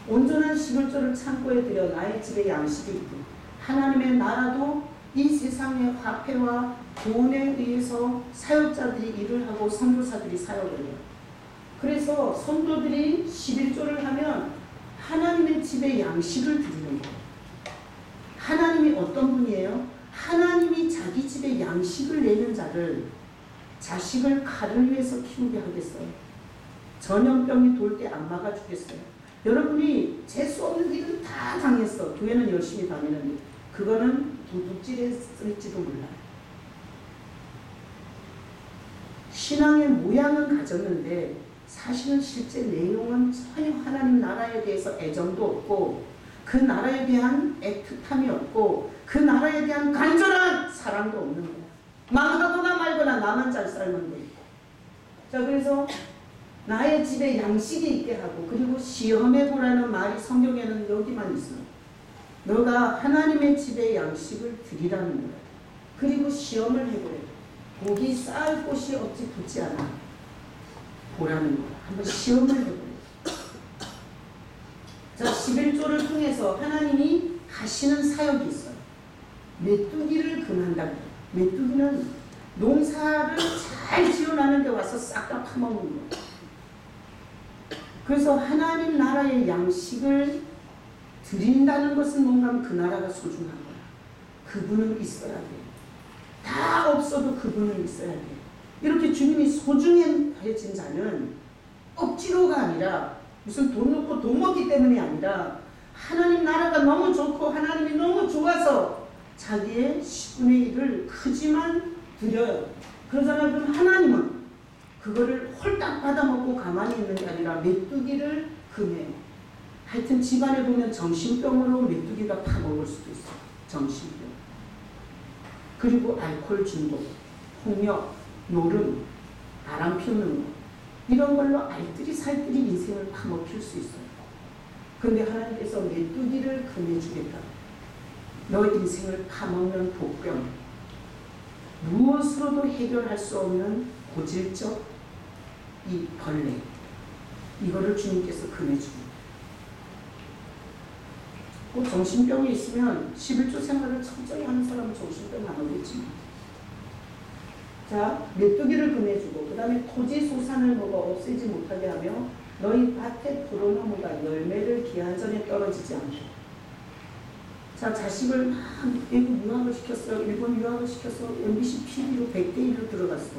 온전한 11조를 창고에 들여 나의 집에 양식이 있고 하나님의 나라도 이 세상의 화폐와 돈에 의해서 사역자들이 일을 하고 선교사들이 사역을 해요. 그래서 성도들이 11조를 하면 하나님의 집에 양식을 드리는 거예요. 하나님이 어떤 분이에요? 하나님이 자기 집에 양식을 내는 자를 자식을 칼을 위해서 키우게 하겠어요? 전염병이 돌 때 안 막아주겠어요? 여러분이 재수 없는 일을 다 당했어. 교회는 열심히 다니는데 그거는 도둑질했을지도 몰라요. 신앙의 모양은 가졌는데 사실은 실제 내용은 전혀 하나님 나라에 대해서 애정도 없고 그 나라에 대한 애틋함이 없고 그 나라에 대한 간절한 사랑도 없는 거예요. 망하거나 말거나 나만 잘 살면 돼. 자, 그래서 나의 집에 양식이 있게 하고, 그리고 시험해 보라는 말이 성경에는 여기만 있어요. 너가 하나님의 집에 양식을 드리라는 거야. 그리고 시험을 해보래. 고기 쌓을 곳이 어찌 붙지 않아. 보라는 거야. 한번 시험을 해보래. 자, 11조를 통해서 하나님이 하시는 사역이 있어요. 메뚜기를 금한다. 메뚜기는 농사를 잘 지어놨는데 와서 싹 다 파먹는 거예요. 그래서 하나님 나라의 양식을 드린다는 것은 뭔가 하면 그 나라가 소중한 거야. 그분은 있어야 돼. 다 없어도 그분은 있어야 돼. 이렇게 주님이 소중해진 자는 억지로가 아니라 무슨 돈 놓고 돈 먹기 때문이 아니라 하나님 나라가 너무 좋고 하나님이 너무 좋아서 자기의 10분의 1을 크지만 드려요. 그러잖아요. 그럼 하나님은 그거를 홀딱 받아먹고 가만히 있는 게 아니라 메뚜기를 금해요. 하여튼 집안에 보면 정신병으로 메뚜기가 파먹을 수도 있어요. 정신병. 그리고 알코올 중독, 폭력, 노름, 바람 피우는 거. 이런 걸로 알뜰히 살뜰히 인생을 파먹힐 수 있어요. 근데 하나님께서 메뚜기를 금해주겠다. 너 인생을 파먹는 복병, 무엇으로도 해결할 수 없는 고질적 이 벌레, 이거를 주님께서 금해줍니다. 꼭 정신병이 있으면 11조 생활을 철저히 하는 사람은 정신병 안 오겠지만, 자, 메뚜기를 금해주고 그 다음에 토지 소산을 뭐가 없애지 못하게 하며 너희 밭에 포도나무가 열매를 기한전에 떨어지지 않게. 자, 자식을 막 외국 유학을 시켰어요. 일본 유학을 시켰어. MBC PD로 100대 1로 들어갔어.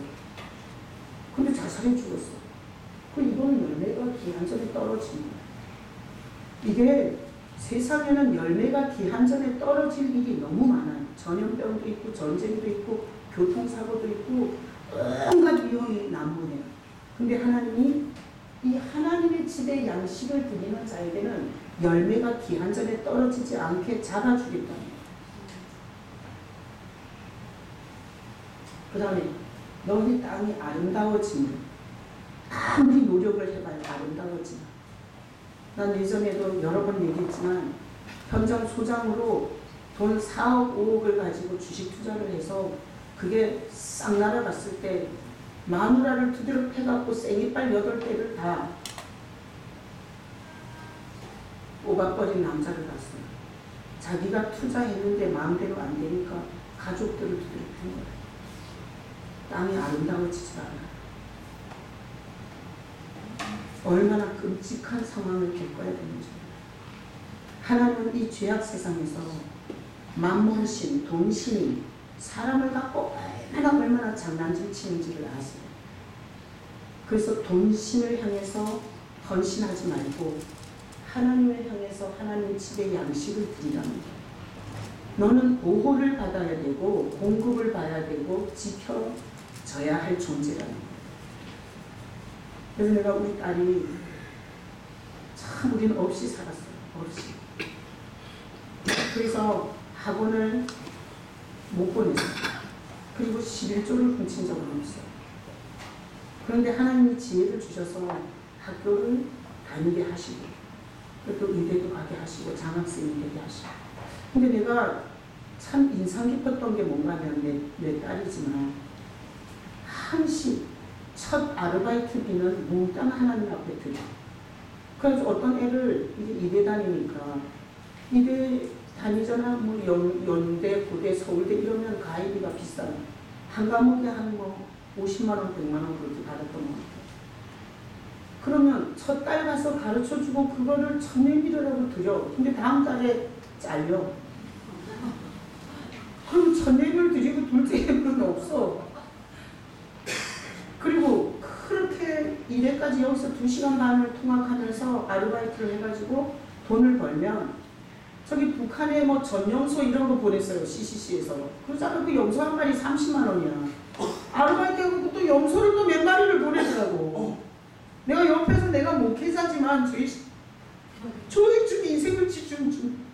근데 자살해 죽었어. 그럼 이거는 열매가 기한전에 떨어지는 거야. 이게 세상에는 열매가 기한전에 떨어질 일이 너무 많아요. 전염병도 있고 전쟁도 있고 교통사고도 있고 온갖 위험이 난무해요. 근데 하나님이 이 하나님의 집에 양식을 드리는 자에게는 열매가 기한전에 떨어지지 않게 잡아주겠다는 거예요. 그 다음에 너희 땅이 아름다워지면 아무리 노력을 해봐야 아름다워지면, 난 예전에도 여러 번 얘기했지만 현장 소장으로 돈 4억 5억을 가지고 주식 투자를 해서 그게 싹 날아갔을 때 마누라를 두드려 패갖고 생이빨 8대를 다 뽑아버린 남자를 봤어요. 자기가 투자했는데 마음대로 안 되니까 가족들을 두드려 팬 거예요. 땅이 아름다워지지 않아요. 얼마나 끔찍한 상황을 겪어야 되는지. 하나님은 이 죄악 세상에서 만몬신, 돈신이 사람을 갖고 얼마나 장난질 치는지를 아세요. 그래서 돈신을 향해서 헌신하지 말고 하나님을 향해서 하나님 집에 양식을 드리라는 거예요. 너는 보호를 받아야 되고 공급을 봐야 되고 지켜져야 할 존재라는 거예요. 그래서 내가 우리 딸이 참 우리는 없이 살았어요. 없이. 그래서 학원을 못 보냈어요. 그리고 11조를 훔친 적은 없어요. 그런데 하나님이 지혜를 주셔서 학교를 다니게 하시고 또 의대도 가게 하시고 장학생이 되게 하시고. 근데 내가 참 인상 깊었던 게 뭔가 하면 내 딸이지만 항시 첫 아르바이트비는 몽땅 하나님 앞에 드려. 그래서 어떤 애를 이제 이대 다니니까 이대 다니잖아. 뭐 연대, 고대, 서울대 이러면 가입비가 비싸요. 한 과목에 한 뭐 50만 원, 100만 원 그렇게 받았던 것 같아요. 그러면 첫 달 가서 가르쳐주고 그거를 천년비료라고 드려. 근데 다음 달에 잘려. 그럼 천년비료를 드리고 둘째 애는 없어. 그리고 그렇게 이래까지 여기서 2시간 반을 통학하면서 아르바이트를 해가지고 돈을 벌면 저기 북한에 뭐 전염소 이런 거 보냈어요. CCC에서. 그러잖아. 그 염소 한 마리 30만 원이야. 아르바이트 하고 또 염소를 또 몇 마리를 보내더라고. 내가 옆에서 내가 목회자지만 저기 좀 인생을 좀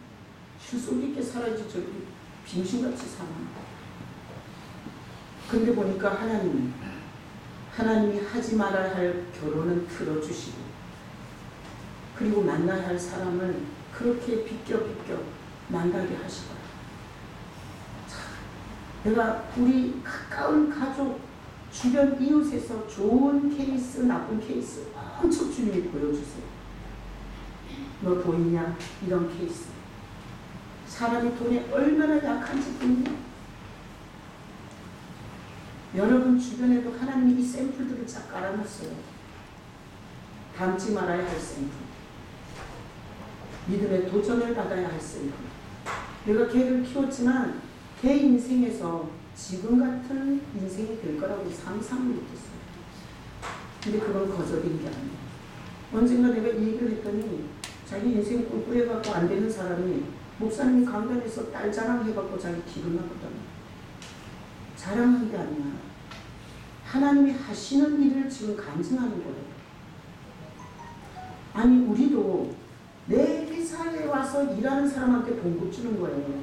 실속 있게 살아야지 저기 빙신같이 사나. 근데 보니까 하나님은 하나님이 하지 말아야 할 결혼은 틀어주시고, 그리고 만나야 할 사람을 그렇게 비껴 만나게 하시더라. 자, 내가 우리 가까운 가족, 주변 이웃에서 좋은 케이스, 나쁜 케이스 엄청 주님이 보여주세요. 너 보이냐? 이런 케이스. 사람이 돈에 얼마나 약한지 보이냐? 여러분 주변에도 하나님이 이 샘플들을 쫙 깔아놨어요. 닮지 말아야 할 샘플. 믿음의 도전을 받아야 할 샘플. 내가 걔를 키웠지만 걔 인생에서 지금 같은 인생이 될 거라고 상상을 못했어요. 근데 그건 거절인 게 아니에요. 언젠가 내가 이 얘기를 했더니 자기 인생이 꿀꿀해갖고 안 되는 사람이 목사님이 강단에서 딸 자랑해갖고 자기 기분 나쁘다며. 자랑한 게 아니야. 하나님이 하시는 일을 지금 간증하는 거예요. 아니 우리도 내 회사에 와서 일하는 사람한테 봉급 주는 거예요.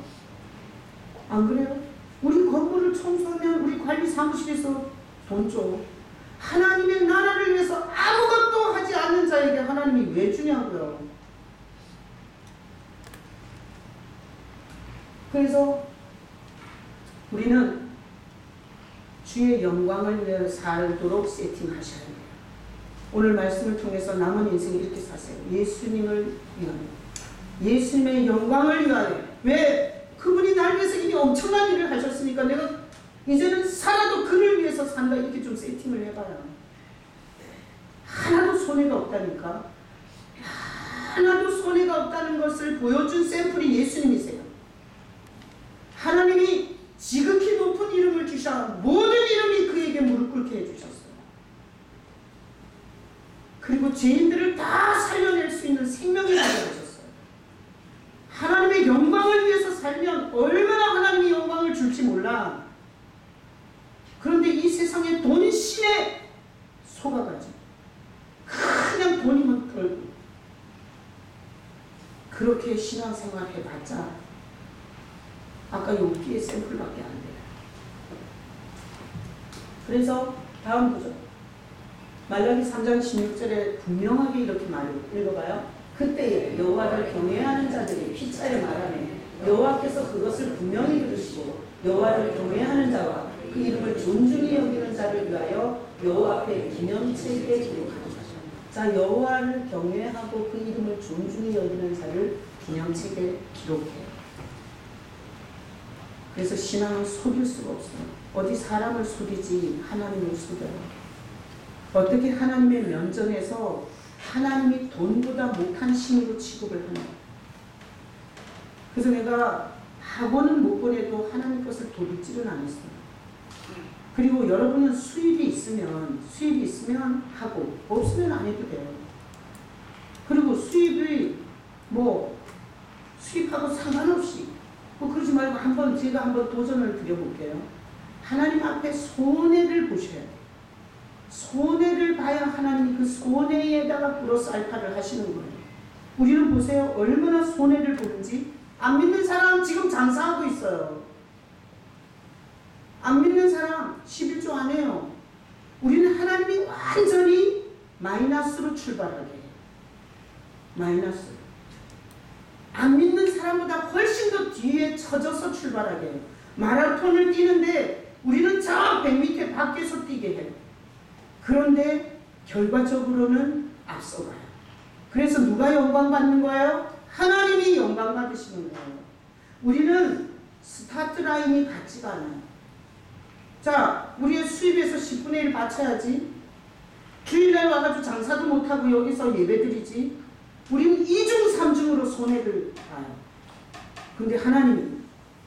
안 그래요? 우리 건물을 청소하면 우리 관리 사무실에서 돈 줘. 하나님의 나라를 위해서 아무것도 하지 않는 자에게 하나님이 왜 주냐고요. 그래서 우리는 주의 영광을 위해 살도록 세팅하셔야 돼요. 오늘 말씀을 통해서 남은 인생 이렇게 사세요. 예수님을 위하여, 예수님의 영광을 위하여. 왜? 그분이 날 위해서 이미 엄청난 일을 하셨으니까 내가 이제는 살아도 그를 위해서 산다. 이렇게 좀 세팅을 해봐요. 하나도 손해가 없다니까. 하나도 손해가 없다는 것을 보여준 샘플이 예수님이세요. 하나님이 지극히 높은 이름을 주셔 모든 이름이 그에게 무릎 꿇게 해주셨어요. 그리고 죄인들을 다 살려낼 수 있는 생명을 주셨어요. 하나님의 영광을 위해서 살면 얼마나 하나님이 영광을 줄지 몰라. 그런데 이 세상에 돈신에 속아가지고 그냥 돈이면 털고 그렇게 신앙생활 해봤자 아까 여기에 샘플밖에 안 돼요. 그래서 다음 구절 말라기 3장 16절에 분명하게 이렇게 말해요. 읽어봐요. 그때에 여호와를 경외하는 자들이 피차에 말하네. 여호와께서 그것을 분명히 들으시고 여호와를 경외하는 자와 그 이름을 존중히 여기는 자를 위하여 여호와 앞에 기념책에 기록하노라. 자, 여호와를 경외하고 그 이름을 존중히 여기는 자를 기념책에 기록해요. 그래서 신앙은 속일 수가 없어요. 어디 사람을 속이지 하나님을 속여요. 어떻게 하나님의 면전에서 하나님이 돈보다 못한 신으로 취급을 하나. 그래서 내가 학원은 못 보내도 하나님 것을 도둑질은 안 했어요. 그리고 여러분은 수입이 있으면 하고 없으면 안 해도 돼요. 그리고 수입이 수입하고 상관없이 그러지 말고 제가 한번 도전을 드려볼게요. 하나님 앞에 손해를 보셔야 돼요. 손해를 봐야 하나님이 그 손해에다가 플러스 알파를 하시는 거예요. 우리는 보세요. 얼마나 손해를 보는지. 안 믿는 사람 지금 장사하고 있어요. 안 믿는 사람 11조 안 해요. 우리는 하나님이 완전히 마이너스로 출발하게 해요. 마이너스. 안 믿는 사람보다 훨씬 더 뒤에 처져서 출발하게 해요. 마라톤을 뛰는데 우리는 저 100m 밖에서 뛰게 해요. 그런데 결과적으로는 앞서가요. 그래서 누가 영광 받는 거예요? 하나님이 영광 받으시는 거예요. 우리는 스타트 라인이 같지가 않아요. 자, 우리의 수입에서 10분의 1 바쳐야지. 주일날 와가지고 장사도 못하고 여기서 예배드리지. 우리는 2중 3중으로 손해를 봐요. 근데 하나님은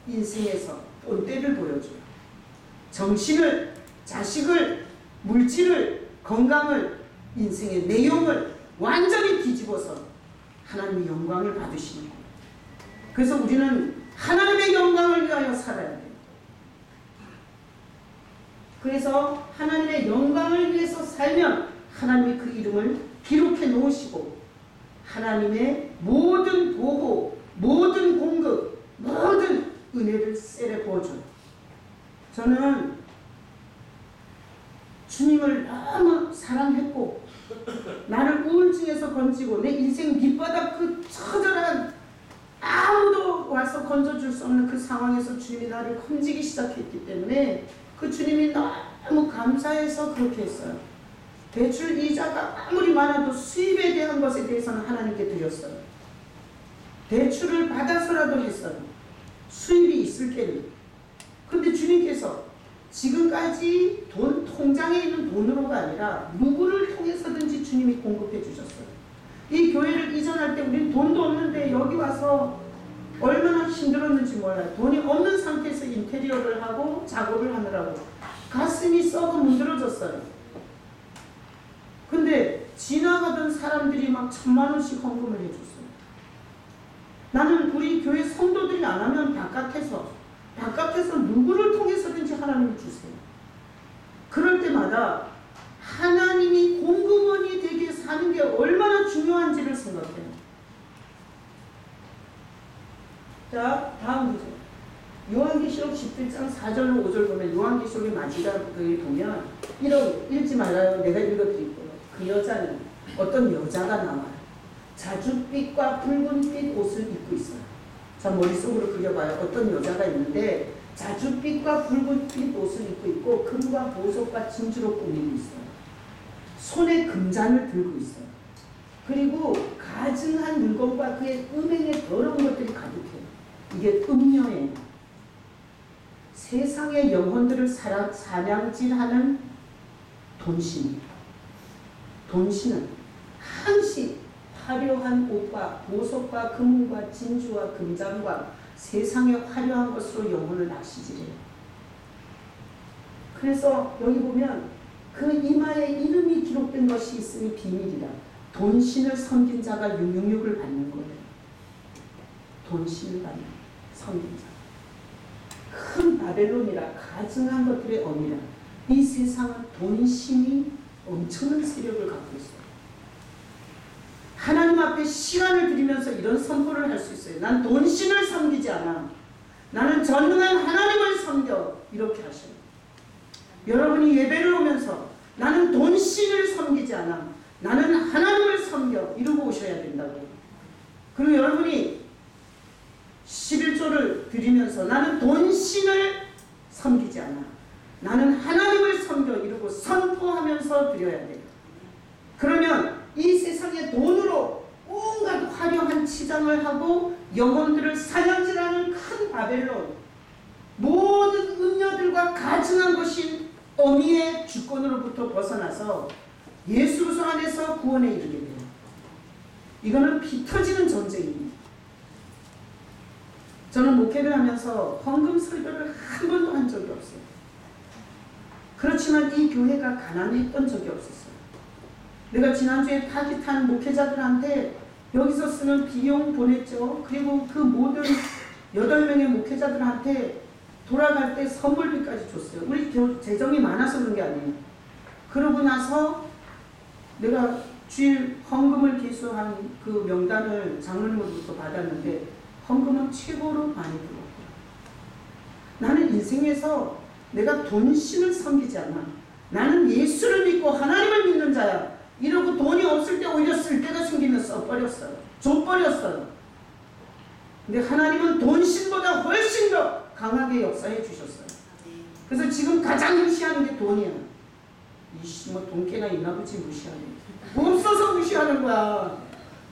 인생에서 본때를 보여줘요. 정신을, 자식을, 물질을, 건강을, 인생의 내용을 완전히 뒤집어서 하나님의 영광을 받으시는 거예요. 그래서 우리는 하나님의 영광을 위하여 살아야 돼요. 그래서 하나님의 영광을 위해서 살면 하나님이 그 이름을 기록해 놓으시고 하나님의 모든 보호, 모든 공급, 모든 은혜를 셀에 부어줘요. 저는 주님을 너무 사랑했고 나를 우울증에서 건지고 내 인생 밑바닥 그 처절한 아무도 와서 건져줄 수 없는 그 상황에서 주님이 나를 건지기 시작했기 때문에 그 주님이 너무 감사해서 그렇게 했어요. 대출 이자가 아무리 많아도 수입에 대한 것에 대해서는 하나님께 드렸어요. 대출을 받아서라도 했어요. 수입이 있을 때는. 근데 주님께서 지금까지 통장에 있는 돈으로가 아니라 누구를 통해서든지 주님이 공급해 주셨어요. 이 교회를 이전할 때 우리는 돈도 없는데 여기 와서 얼마나 힘들었는지 몰라요. 돈이 없는 상태에서 인테리어를 하고 작업을 하느라고 가슴이 썩어 문드러졌어요. 근데 지나가던 사람들이 막 1000만 원씩 헌금을 해줬어요. 나는 우리 교회 성도들이 안 하면 바깥에서 누구를 통해서든지 하나님이 주세요. 그럴 때마다 하나님이 공급원이 되게 사는 게 얼마나 중요한지를 생각해요. 자, 다음 문제. 요한계시록 17장 4절로 5절 보면 요한계시록의 마지막을 보면 읽지 말아요. 내가 읽어드릴 거예요. 그 여자는 어떤 여자가 나와요. 자줏빛과 붉은빛 옷을 입고 있어요. 자, 머릿속으로 그려봐요. 어떤 여자가 있는데 자줏빛과 붉은빛 옷을 입고 있고 금과 보석과 진주로 꾸미고 있어요. 손에 금잔을 들고 있어요. 그리고 가증한 물건과 그의 음행에 더러운 것들이 가득해요. 이게 음녀예요. 세상의 영혼들을 사냥질하는 돈신이에요. 돈신은 항시 화려한 옷과 보석과 금과 진주와 금장과 세상의 화려한 것으로 영혼을 낚시질해요. 그래서 여기 보면 그 이마에 이름이 기록된 것이 있으니 비밀이라. 돈신을 섬긴 자가 666을 받는 거예요. 돈신을 받는 섬긴 자. 큰 바벨론이라 가증한 것들의 어미라. 이 세상은 돈신이 엄청난 세력을 갖고 있어요. 하나님 앞에 시간을 들이면서 이런 선포를 할 수 있어요. 난 돈신을 섬기지 않아. 나는 전능한 하나님을 섬겨. 이렇게 하셔요. 여러분이 예배를 오면서 나는 돈신을 섬기지 않아. 나는 하나님을 섬겨. 이러고 오셔야 된다고. 그리고 여러분이 11조를 드리면서 나는 돈신을 섬기지 않아. 나는 하나님을 섬겨. 이러고 선포하면서 드려야 돼요. 그러면 이 세상의 돈으로 온갖 화려한 치장을 하고 영혼들을 사냥질하는 큰 바벨론, 모든 음녀들과 가증한 것인 어미의 주권으로부터 벗어나서 예수 그리스도 안에서 구원에 이르게 돼요. 이거는 피 터지는 전쟁입니다. 저는 목회를 하면서 헌금 설교를 한 번도 한 적이 없어요. 그렇지만 이 교회가 가난했던 적이 없었어요. 내가 지난주에 타깃한 목회자들한테 여기서 쓰는 비용 보냈죠. 그리고 그 모든 8명의 목회자들한테 돌아갈 때 선물비까지 줬어요. 우리 재정이 많아서 그런 게 아니에요. 그러고 나서 내가 주일 헌금을 기수한 그 명단을 장로님으로부터 받았는데 헌금은 최고로 많이 들었고요. 나는 인생에서 내가 돈신을 섬기지 않아. 나는 예수를 믿고 하나님을 믿는 자야. 이러고 돈이 없을 때 오히려 쓸 때가 생기면 써버렸어요. 줘버렸어요. 근데 하나님은 돈신보다 훨씬 더 강하게 역사해 주셨어요. 그래서 지금 가장 무시하는 게 돈이야. 이씨 뭐 돈깨나 있나 보지 무시하네. 없어서 무시하는 거야.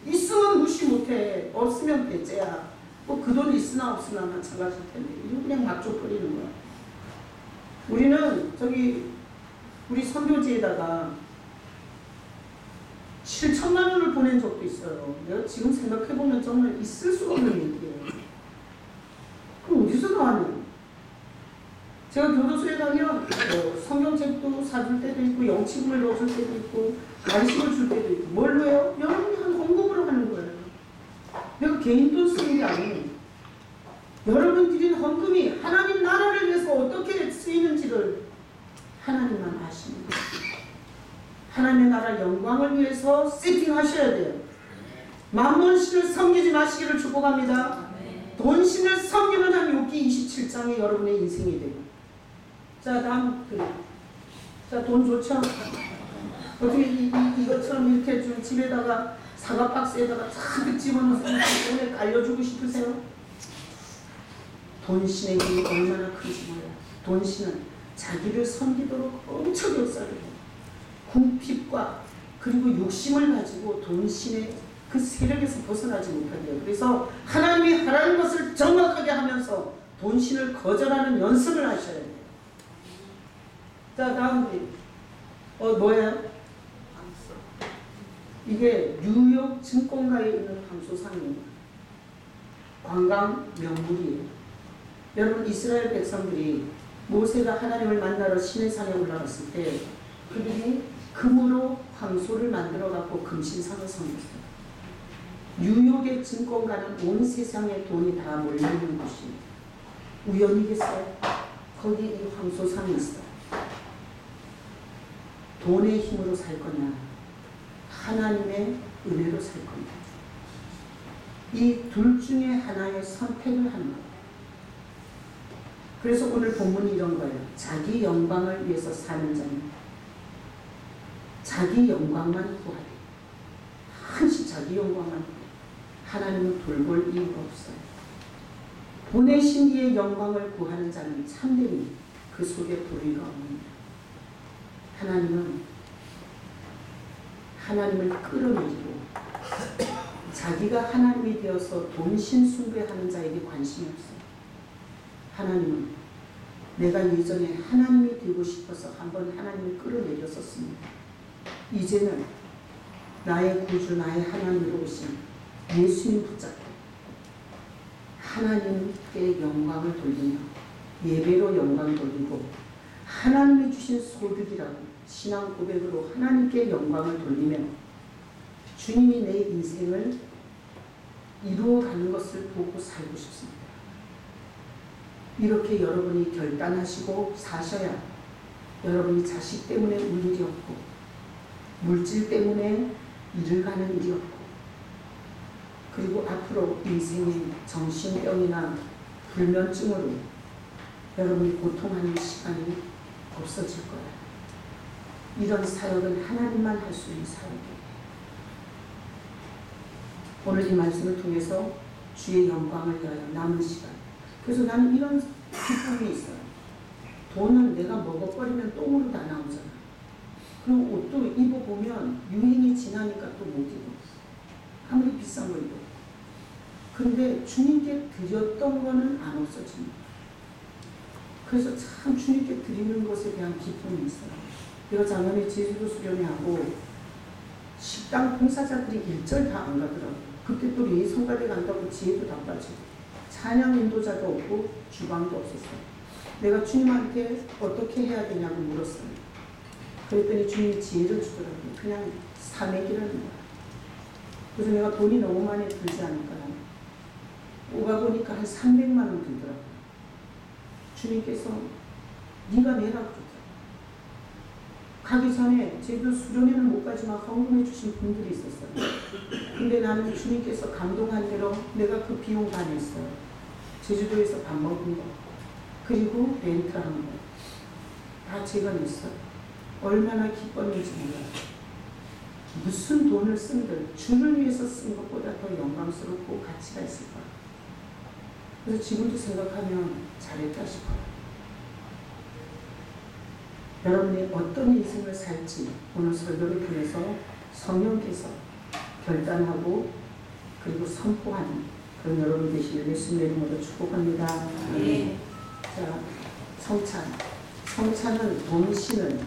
있으면 무시 못해. 없으면 배째야. 뭐 그 돈이 있으나 없으나 마찬가지일 텐데 이거 그냥 막 줘버리는 거야. 우리는 우리 선교지에다가 7천만 원을 보낸 적도 있어요. 내가 지금 생각해보면 정말 있을 수가 없는 얘기예요. 그럼 어디서 나왔냐? 제가 교도소에 가면 성경책도 사줄 때도 있고 영치금을 넣어줄 때도 있고 간식을 줄 때도 있고 뭘로 해요? 여러분이 한 헌금으로 하는 거예요. 내가 개인 돈 쓰는 게 아니에요. 여러분 드린 헌금이 하나님 나라를 위해서 어떻게 쓰이는지를 하나님만 아십니다. 하나님의 나라 영광을 위해서 세팅하셔야 돼요. 만몬신을 섬기지 마시기를 축복합니다. 돈신을 섬기는 한 욥기 27장이 여러분의 인생이 돼요. 자, 다음 자, 돈 좋죠? 어떻게 이것처럼 이렇게 좀 집에다가 사과 박스에다가 잔뜩 집어넣어서 돈에 깔려주고 싶으세요? 돈신의 힘이 얼마나 큰지 몰라요. 돈신은 자기를 섬기도록 엄청 역사를 해요. 궁핍과 그리고 욕심을 가지고 돈신의 그 세력에서 벗어나지 못한대요. 그래서 하나님이 하라는 것을 정확하게 하면서 돈신을 거절하는 연습을 하셔야 돼요. 자, 다음 뭐예요? 이게 뉴욕 증권가에 있는 황소상이에요. 관광 명물이에요. 여러분, 이스라엘 백성들이 모세가 하나님을 만나러 시내산에 올라갔을 때 그들이 금으로 황소를 만들어 갖고 금신상을 섬겼어요. 뉴욕의 증권가는 온 세상의 돈이 다 몰려있는 곳이에요. 우연이겠어요? 거기 이 황소상이 있어요. 돈의 힘으로 살 거냐, 하나님의 은혜로 살 거냐, 이 둘 중에 하나의 선택을 하는 거예요. 그래서 오늘 본문이 이런 거예요. 자기 영광을 위해서 사는 자는 자기 영광만 구하리. 한시 자기 영광만 구하리. 하나님은 돌볼 이유가 없어요. 보내신 이의 영광을 구하는 자는 참되니 그 속에 불의가 없습니다. 하나님을 끌어내리고 자기가 하나님이 되어서 돈신 숭배하는 자에게 관심이 없어요. 하나님은 내가 예전에 하나님이 되고 싶어서 한번 하나님을 끌어내렸었습니다. 이제는 나의 구주, 나의 하나님으로 오신 예수님 붙잡고 하나님께 영광을 돌리며 예배로 영광 돌리고 하나님이 주신 소득이라고 신앙 고백으로 하나님께 영광을 돌리며 주님이 내 인생을 이루어가는 것을 보고 살고 싶습니다. 이렇게 여러분이 결단하시고 사셔야 여러분이 자식 때문에 울 일이 없고 물질 때문에 일을 가는 일이 없고 그리고 앞으로 인생의 정신병이나 불면증으로 여러분이 고통하는 시간이 없어질 거예요. 이런 사역은 하나님만 할 수 있는 사역이에요. 오늘 이 말씀을 통해서 주의 영광을 위하여 남은 시간. 그래서 나는 이런 기쁨이 있어요. 돈은 내가 먹어버리면 똥으로 다 나오잖아. 그리고 옷도 입어보면 유행이 지나니까 또 못 입어. 아무리 비싼 거 입어. 근데 주님께 드렸던 거는 안 없어집니다. 그래서 참 주님께 드리는 것에 대한 기쁨이 있어요. 내가 작년에 제주도 수련회하고 식당 봉사자들이 일절 다 안 가더라고요. 그때 또 예성가대 간다고 지혜도 다 빠지고 찬양 인도자도 없고 주방도 없었어요. 내가 주님한테 어떻게 해야 되냐고 물었어요. 그랬더니 주님이 지혜를 주더라고요. 그냥 사맥이라는 거야. 그래서 내가 돈이 너무 많이 들지 않을까요? 오가 보니까 한 300만 원 들더라고요. 주님께서 네가 내라고 그러더라고요. 가기 전에 제주도 수련회는 못 가지만 헌금해 주신 분들이 있었어요. 근데 나는 주님께서 감동한 대로 내가 그 비용 다 냈어요. 제주도에서 밥 먹은 거 그리고 렌트한 거 다 제가 냈어요. 얼마나 기뻤는지 몰라요. 무슨 돈을 쓴들 주를 위해서 쓴 것보다 더 영광스럽고 가치가 있을까. 그래서 지금도 생각하면 잘했다 싶어요. 여러분이 어떤 인생을 살지 오늘 설교를 통해서 성령께서 결단하고 그리고 선포하는 그런 여러분 되시길 예수님의 이름으로 축복합니다. 네. 자, 성찬. 성찬은 돈신은